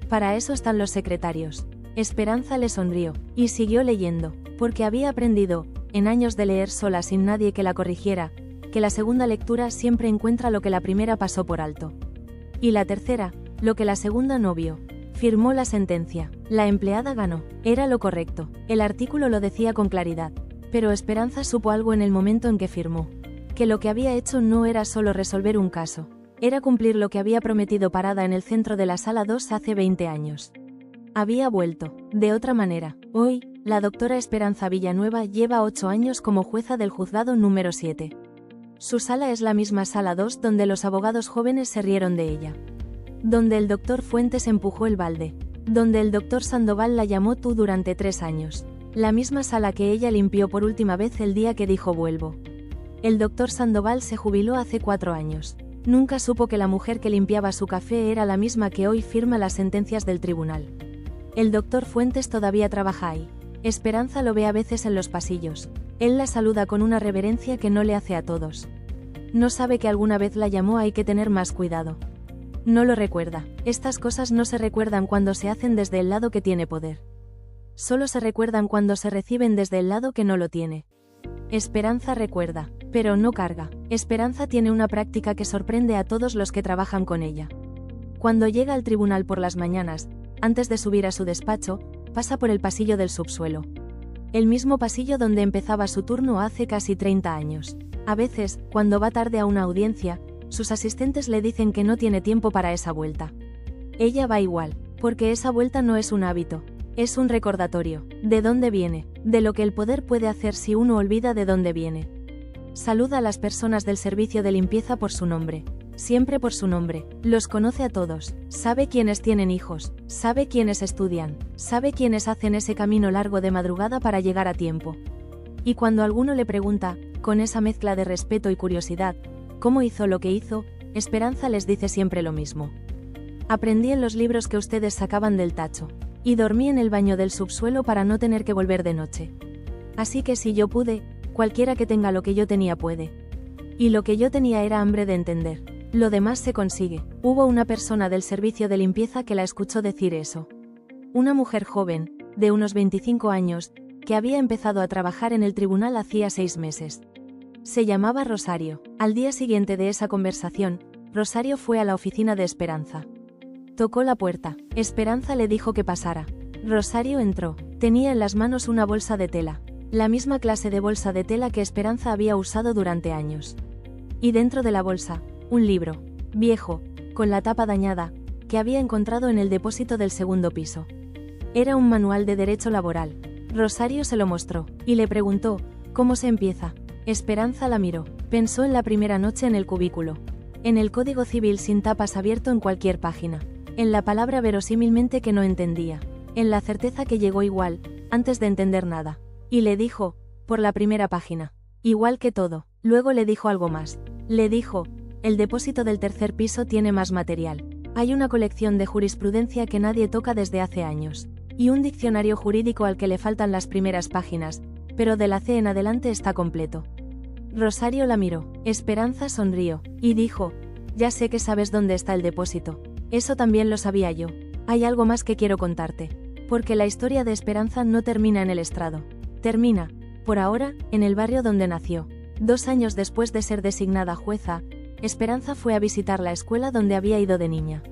Para eso están los secretarios. Esperanza le sonrió, y siguió leyendo, porque había aprendido, en años de leer sola sin nadie que la corrigiera, que la segunda lectura siempre encuentra lo que la primera pasó por alto. Y la tercera, lo que la segunda no vio. Firmó la sentencia. La empleada ganó. Era lo correcto. El artículo lo decía con claridad. Pero Esperanza supo algo en el momento en que firmó. Que lo que había hecho no era solo resolver un caso. Era cumplir lo que había prometido parada en el centro de la sala 2 hace 20 años. Había vuelto. De otra manera. Hoy, la doctora Esperanza Villanueva lleva 8 años como jueza del juzgado número 7. Su sala es la misma sala 2 donde los abogados jóvenes se rieron de ella. Donde el doctor Fuentes empujó el balde. Donde el doctor Sandoval la llamó tú durante 3 años. La misma sala que ella limpió por última vez el día que dijo vuelvo. El doctor Sandoval se jubiló hace 4 años. Nunca supo que la mujer que limpiaba su café era la misma que hoy firma las sentencias del tribunal. El doctor Fuentes todavía trabaja ahí. Esperanza lo ve a veces en los pasillos. Él la saluda con una reverencia que no le hace a todos. No sabe que alguna vez la llamó hay que tener más cuidado. No lo recuerda. Estas cosas no se recuerdan cuando se hacen desde el lado que tiene poder. Solo se recuerdan cuando se reciben desde el lado que no lo tiene. Esperanza recuerda, pero no carga. Esperanza tiene una práctica que sorprende a todos los que trabajan con ella. Cuando llega al tribunal por las mañanas, antes de subir a su despacho, pasa por el pasillo del subsuelo. El mismo pasillo donde empezaba su turno hace casi 30 años. A veces, cuando va tarde a una audiencia, sus asistentes le dicen que no tiene tiempo para esa vuelta. Ella va igual, porque esa vuelta no es un hábito, es un recordatorio, de dónde viene, de lo que el poder puede hacer si uno olvida de dónde viene. Saluda a las personas del servicio de limpieza por su nombre, siempre por su nombre, los conoce a todos, sabe quiénes tienen hijos, sabe quiénes estudian, sabe quiénes hacen ese camino largo de madrugada para llegar a tiempo. Y cuando alguno le pregunta, con esa mezcla de respeto y curiosidad, cómo hizo lo que hizo, Esperanza les dice siempre lo mismo. Aprendí en los libros que ustedes sacaban del tacho, y dormí en el baño del subsuelo para no tener que volver de noche. Así que si yo pude, cualquiera que tenga lo que yo tenía puede. Y lo que yo tenía era hambre de entender. Lo demás se consigue. Hubo una persona del servicio de limpieza que la escuchó decir eso. Una mujer joven, de unos 25 años, que había empezado a trabajar en el tribunal hacía 6 meses. Se llamaba Rosario. Al día siguiente de esa conversación, Rosario fue a la oficina de Esperanza. Tocó la puerta. Esperanza le dijo que pasara. Rosario entró. Tenía en las manos una bolsa de tela. La misma clase de bolsa de tela que Esperanza había usado durante años. Y dentro de la bolsa, un libro, viejo, con la tapa dañada, que había encontrado en el depósito del 2.º piso. Era un manual de derecho laboral. Rosario se lo mostró, y le preguntó, ¿cómo se empieza? Esperanza la miró. Pensó en la primera noche en el cubículo. En el Código Civil sin tapas abierto en cualquier página. En la palabra verosímilmente que no entendía. En la certeza que llegó igual, antes de entender nada. Y le dijo, por la primera página. Igual que todo. Luego le dijo algo más. Le dijo, el depósito del 3.er piso tiene más material. Hay una colección de jurisprudencia que nadie toca desde hace años. y un diccionario jurídico al que le faltan las primeras páginas, pero de la C en adelante está completo. Rosario la miró. Esperanza sonrió, y dijo, ya sé que sabes dónde está el depósito. Eso también lo sabía yo. Hay algo más que quiero contarte. Porque la historia de Esperanza no termina en el estrado. Termina, por ahora, en el barrio donde nació. 2 años después de ser designada jueza, Esperanza fue a visitar la escuela donde había ido de niña.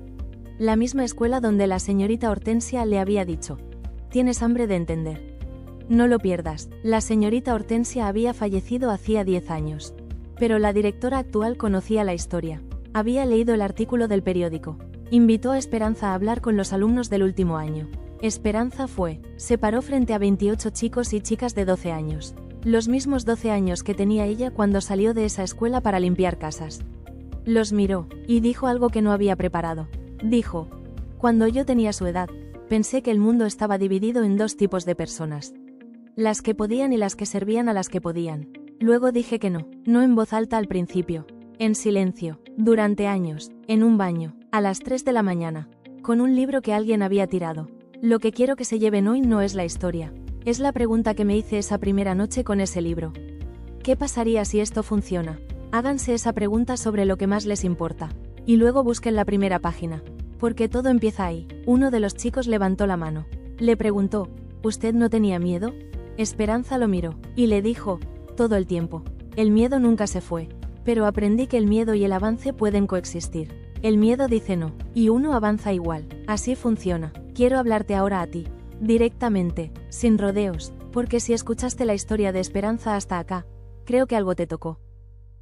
La misma escuela donde la señorita Hortensia le había dicho, tienes hambre de entender. No lo pierdas, la señorita Hortensia había fallecido hacía 10 años. Pero la directora actual conocía la historia. Había leído el artículo del periódico. Invitó a Esperanza a hablar con los alumnos del último año. Esperanza fue, se paró frente a 28 chicos y chicas de 12 años. Los mismos 12 años que tenía ella cuando salió de esa escuela para limpiar casas. Los miró, y dijo algo que no había preparado. Dijo, cuando yo tenía su edad, pensé que el mundo estaba dividido en 2 tipos de personas. Las que podían y las que servían a las que podían. Luego dije que no, no en voz alta al principio. En silencio, durante años, en un baño, a las 3 de la mañana, con un libro que alguien había tirado. Lo que quiero que se lleven hoy no es la historia. Es la pregunta que me hice esa primera noche con ese libro. ¿Qué pasaría si esto funciona? Háganse esa pregunta sobre lo que más les importa. Y luego busquen la primera página. Porque todo empieza ahí. Uno de los chicos levantó la mano. Le preguntó, ¿usted no tenía miedo? Esperanza lo miró, y le dijo, todo el tiempo. El miedo nunca se fue. Pero aprendí que el miedo y el avance pueden coexistir. El miedo dice no, y uno avanza igual. Así funciona. Quiero hablarte ahora a ti. Directamente, sin rodeos, porque si escuchaste la historia de Esperanza hasta acá, creo que algo te tocó.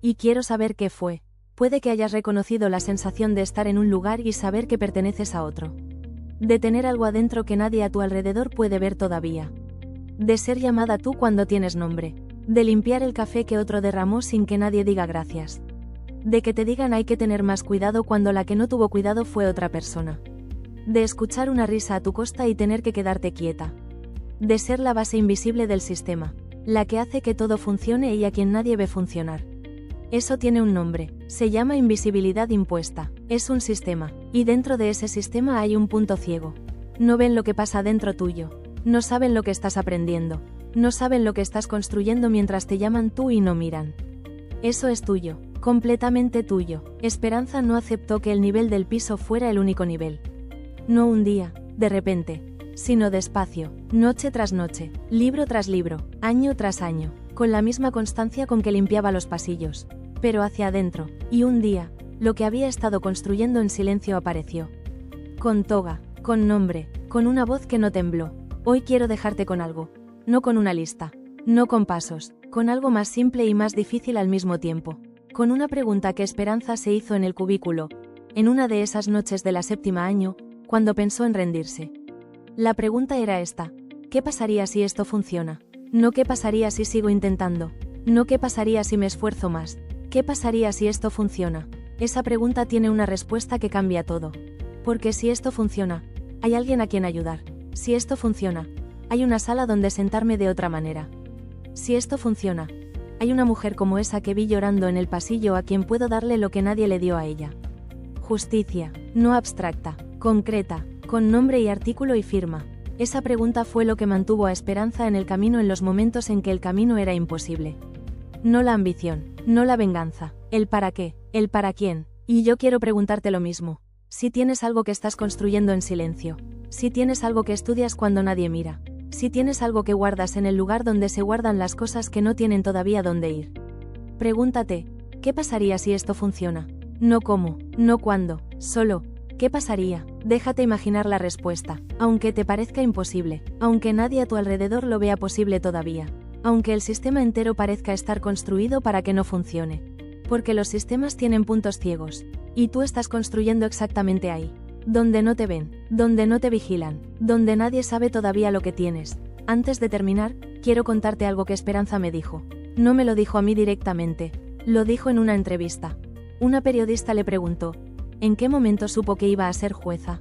Y quiero saber qué fue. Puede que hayas reconocido la sensación de estar en un lugar y saber que perteneces a otro. De tener algo adentro que nadie a tu alrededor puede ver todavía. De ser llamada tú cuando tienes nombre. De limpiar el café que otro derramó sin que nadie diga gracias. De que te digan hay que tener más cuidado cuando la que no tuvo cuidado fue otra persona. De escuchar una risa a tu costa y tener que quedarte quieta. De ser la base invisible del sistema, la que hace que todo funcione y a quien nadie ve funcionar. Eso tiene un nombre, se llama invisibilidad impuesta, es un sistema, y dentro de ese sistema hay un punto ciego. No ven lo que pasa dentro tuyo, no saben lo que estás aprendiendo, no saben lo que estás construyendo mientras te llaman tú y no miran. Eso es tuyo, completamente tuyo. Esperanza no aceptó que el nivel del piso fuera el único nivel. No un día, de repente, sino despacio, noche tras noche, libro tras libro, año tras año, con la misma constancia con que limpiaba los pasillos, pero hacia adentro, y un día, lo que había estado construyendo en silencio apareció. Con toga, con nombre, con una voz que no tembló. Hoy quiero dejarte con algo, no con una lista, no con pasos, con algo más simple y más difícil al mismo tiempo, con una pregunta que Esperanza se hizo en el cubículo, en una de esas noches de la 7ª año, cuando pensó en rendirse. La pregunta era esta, ¿qué pasaría si esto funciona? No qué pasaría si sigo intentando, no qué pasaría si me esfuerzo más, ¿qué pasaría si esto funciona? Esa pregunta tiene una respuesta que cambia todo. Porque si esto funciona, hay alguien a quien ayudar. Si esto funciona, hay una sala donde sentarme de otra manera. Si esto funciona, hay una mujer como esa que vi llorando en el pasillo a quien puedo darle lo que nadie le dio a ella. Justicia, no abstracta, concreta, con nombre y artículo y firma. Esa pregunta fue lo que mantuvo a Esperanza en el camino en los momentos en que el camino era imposible. No la ambición, no la venganza, el para qué, el para quién. Y yo quiero preguntarte lo mismo. Si tienes algo que estás construyendo en silencio, si tienes algo que estudias cuando nadie mira, si tienes algo que guardas en el lugar donde se guardan las cosas que no tienen todavía dónde ir. Pregúntate, ¿qué pasaría si esto funciona? No cómo, no cuándo, solo, ¿qué pasaría? Déjate imaginar la respuesta, aunque te parezca imposible, aunque nadie a tu alrededor lo vea posible todavía, aunque el sistema entero parezca estar construido para que no funcione. Porque los sistemas tienen puntos ciegos, y tú estás construyendo exactamente ahí, donde no te ven, donde no te vigilan, donde nadie sabe todavía lo que tienes. Antes de terminar, quiero contarte algo que Esperanza me dijo. No me lo dijo a mí directamente, lo dijo en una entrevista. Una periodista le preguntó, ¿en qué momento supo que iba a ser jueza?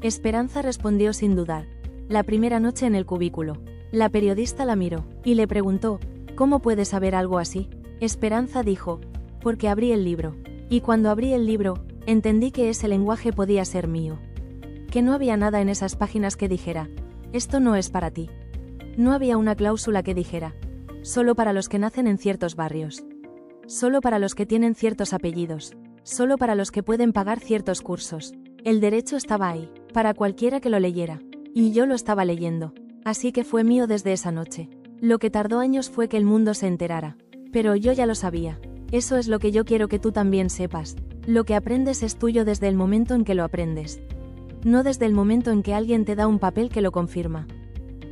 Esperanza respondió sin dudar. La primera noche en el cubículo. La periodista la miró, y le preguntó, ¿cómo puedes saber algo así? Esperanza dijo, porque abrí el libro. Y cuando abrí el libro, entendí que ese lenguaje podía ser mío. Que no había nada en esas páginas que dijera, esto no es para ti. No había una cláusula que dijera, solo para los que nacen en ciertos barrios. Solo para los que tienen ciertos apellidos. Solo para los que pueden pagar ciertos cursos. El derecho estaba ahí, para cualquiera que lo leyera. Y yo lo estaba leyendo. Así que fue mío desde esa noche. Lo que tardó años fue que el mundo se enterara. Pero yo ya lo sabía. Eso es lo que yo quiero que tú también sepas. Lo que aprendes es tuyo desde el momento en que lo aprendes. No desde el momento en que alguien te da un papel que lo confirma.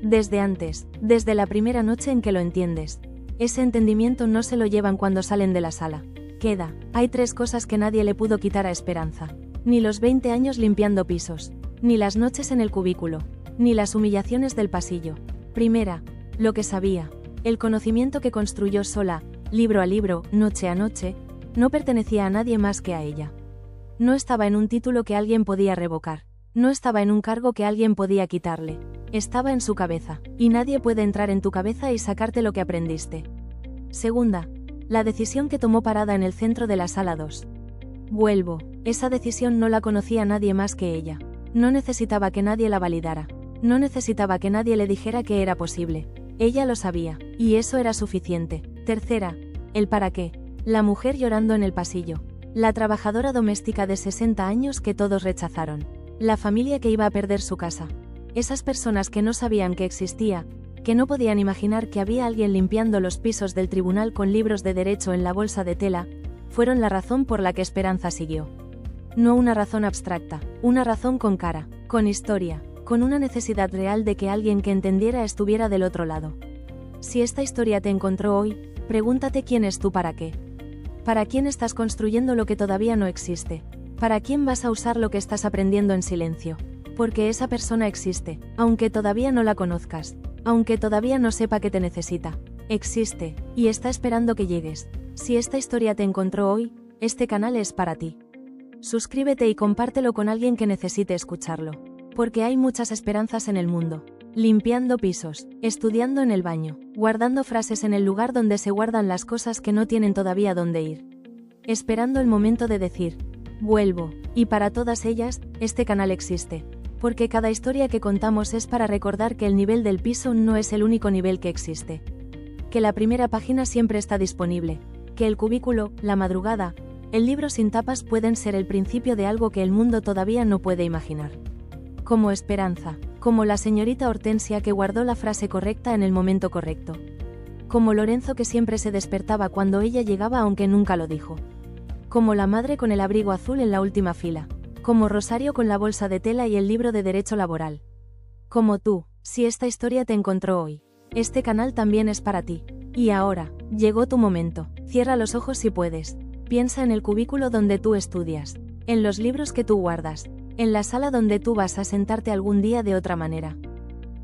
Desde antes, desde la primera noche en que lo entiendes. Ese entendimiento no se lo llevan cuando salen de la sala. Queda. Hay 3 cosas que nadie le pudo quitar a Esperanza. Ni los 20 años limpiando pisos. Ni las noches en el cubículo. Ni las humillaciones del pasillo. Primera, lo que sabía. El conocimiento que construyó sola, libro a libro, noche a noche, no pertenecía a nadie más que a ella. No estaba en un título que alguien podía revocar. No estaba en un cargo que alguien podía quitarle. Estaba en su cabeza, y nadie puede entrar en tu cabeza y sacarte lo que aprendiste. Segunda, la decisión que tomó parada en el centro de la sala 2. Vuelvo. Esa decisión no la conocía nadie más que ella. No necesitaba que nadie la validara. No necesitaba que nadie le dijera que era posible. Ella lo sabía, y eso era suficiente. Tercera, el para qué. La mujer llorando en el pasillo. La trabajadora doméstica de 60 años que todos rechazaron. La familia que iba a perder su casa. Esas personas que no sabían que existía, que no podían imaginar que había alguien limpiando los pisos del tribunal con libros de derecho en la bolsa de tela, fueron la razón por la que Esperanza siguió. No una razón abstracta, una razón con cara, con historia, con una necesidad real de que alguien que entendiera estuviera del otro lado. Si esta historia te encontró hoy, pregúntate quién es tú para qué. ¿Para quién estás construyendo lo que todavía no existe? ¿Para quién vas a usar lo que estás aprendiendo en silencio? Porque esa persona existe, aunque todavía no la conozcas, aunque todavía no sepa que te necesita. Existe, y está esperando que llegues. Si esta historia te encontró hoy, este canal es para ti. Suscríbete y compártelo con alguien que necesite escucharlo. Porque hay muchas esperanzas en el mundo. Limpiando pisos, estudiando en el baño, guardando frases en el lugar donde se guardan las cosas que no tienen todavía dónde ir. Esperando el momento de decir, vuelvo, y para todas ellas, este canal existe. Porque cada historia que contamos es para recordar que el nivel del piso no es el único nivel que existe. Que la primera página siempre está disponible. Que el cubículo, la madrugada, el libro sin tapas pueden ser el principio de algo que el mundo todavía no puede imaginar. Como Esperanza, como la señorita Hortensia que guardó la frase correcta en el momento correcto. Como Lorenzo que siempre se despertaba cuando ella llegaba aunque nunca lo dijo. Como la madre con el abrigo azul en la última fila. Como Rosario con la bolsa de tela y el libro de derecho laboral. Como tú, si esta historia te encontró hoy. Este canal también es para ti. Y ahora, llegó tu momento. Cierra los ojos si puedes. Piensa en el cubículo donde tú estudias. En los libros que tú guardas. En la sala donde tú vas a sentarte algún día de otra manera.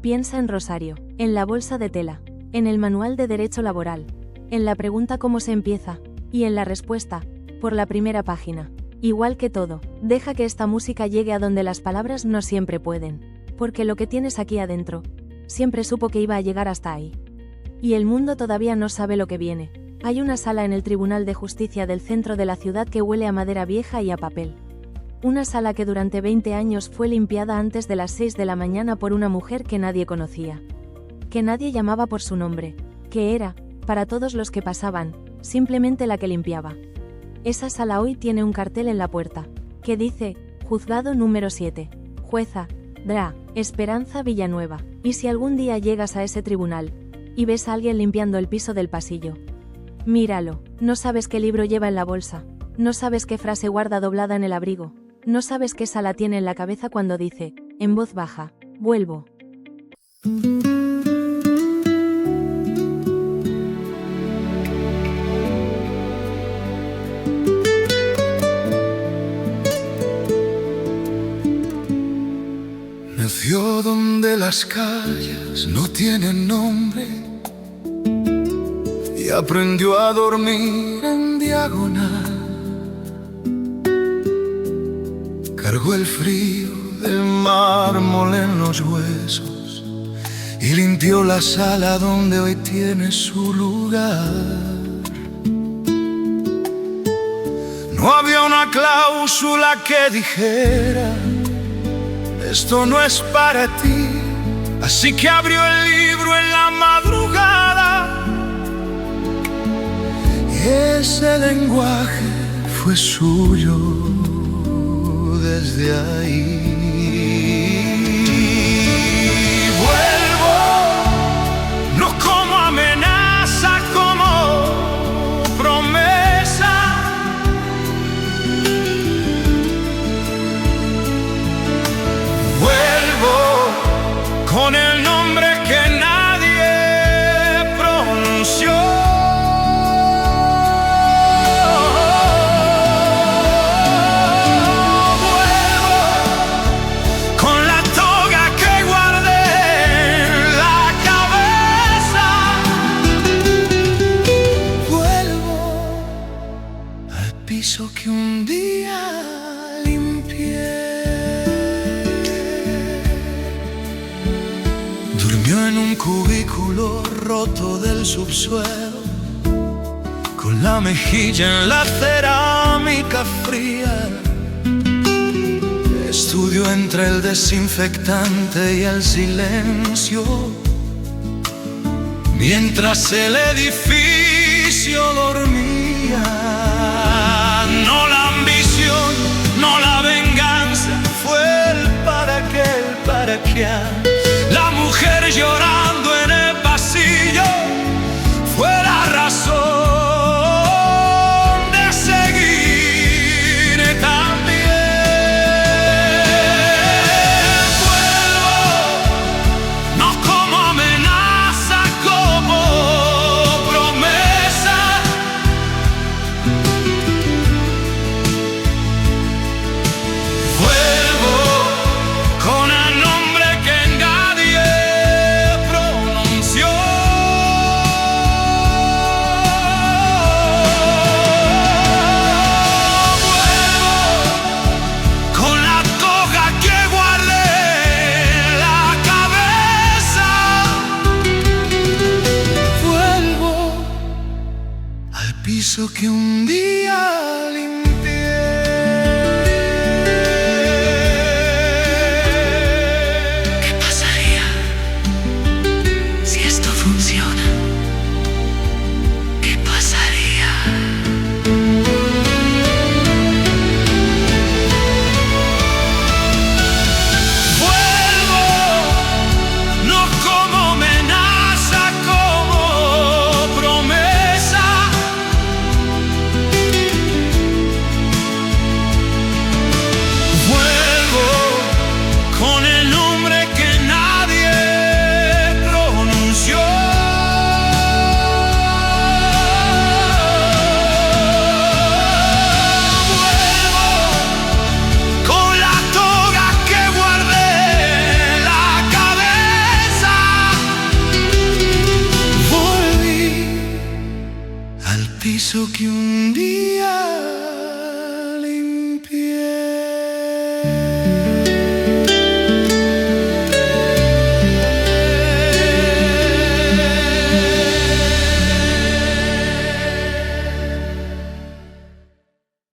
Piensa en Rosario. En la bolsa de tela. En el manual de derecho laboral. En la pregunta cómo se empieza. Y en la respuesta, por la primera página. Igual que todo, deja que esta música llegue a donde las palabras no siempre pueden. Porque lo que tienes aquí adentro, siempre supo que iba a llegar hasta ahí. Y el mundo todavía no sabe lo que viene. Hay una sala en el Tribunal de Justicia del centro de la ciudad que huele a madera vieja y a papel. Una sala que durante 20 años fue limpiada antes de las 6 de la mañana por una mujer que nadie conocía. Que nadie llamaba por su nombre. Que era, para todos los que pasaban, simplemente la que limpiaba. Esa sala hoy tiene un cartel en la puerta, que dice, Juzgado número 7, Jueza, Dra. Esperanza Villanueva. Y si algún día llegas a ese tribunal, y ves a alguien limpiando el piso del pasillo, míralo, no sabes qué libro lleva en la bolsa, no sabes qué frase guarda doblada en el abrigo, no sabes qué sala tiene en la cabeza cuando dice, en voz baja, vuelvo. Nació donde las calles no tienen nombre y aprendió a dormir en diagonal. Cargó el frío del mármol en los huesos y limpió la sala donde hoy tiene su lugar. No había una cláusula que dijera, esto no es para ti, Así que abrió el libro en la madrugada y ese lenguaje fue suyo desde ahí. Vuelvo, no como amenaza, como promesa. Vuelvo con el nombre que nadie pronunció. Vuelvo con la toga que guardé en la cabeza. Vuelvo al piso que un día limpié. Durmió en un cubículo roto del subsuelo, con la mejilla en la cerámica fría. Estudió entre el desinfectante y el silencio, mientras el edificio dormía. No la ambición, no la venganza, fue el para qué, el para qué. La mujer llorando en el pasillo fue la razón de seguir también. Vuelvo, no como amenaza, como promesa. Vuelvo con el nombre que nadie pronunció. Vuelvo con la toga que guardé en la cabeza. Vuelvo al piso que un día limpié. ¿Qué pasaría si esto funciona? ¿Qué pasaría? Vuelvo, no como amenaza, como promesa. Vuelvo con el nombre que nadie pronunció. Vuelvo con la toga que guardé en la cabeza. Volví al piso que un día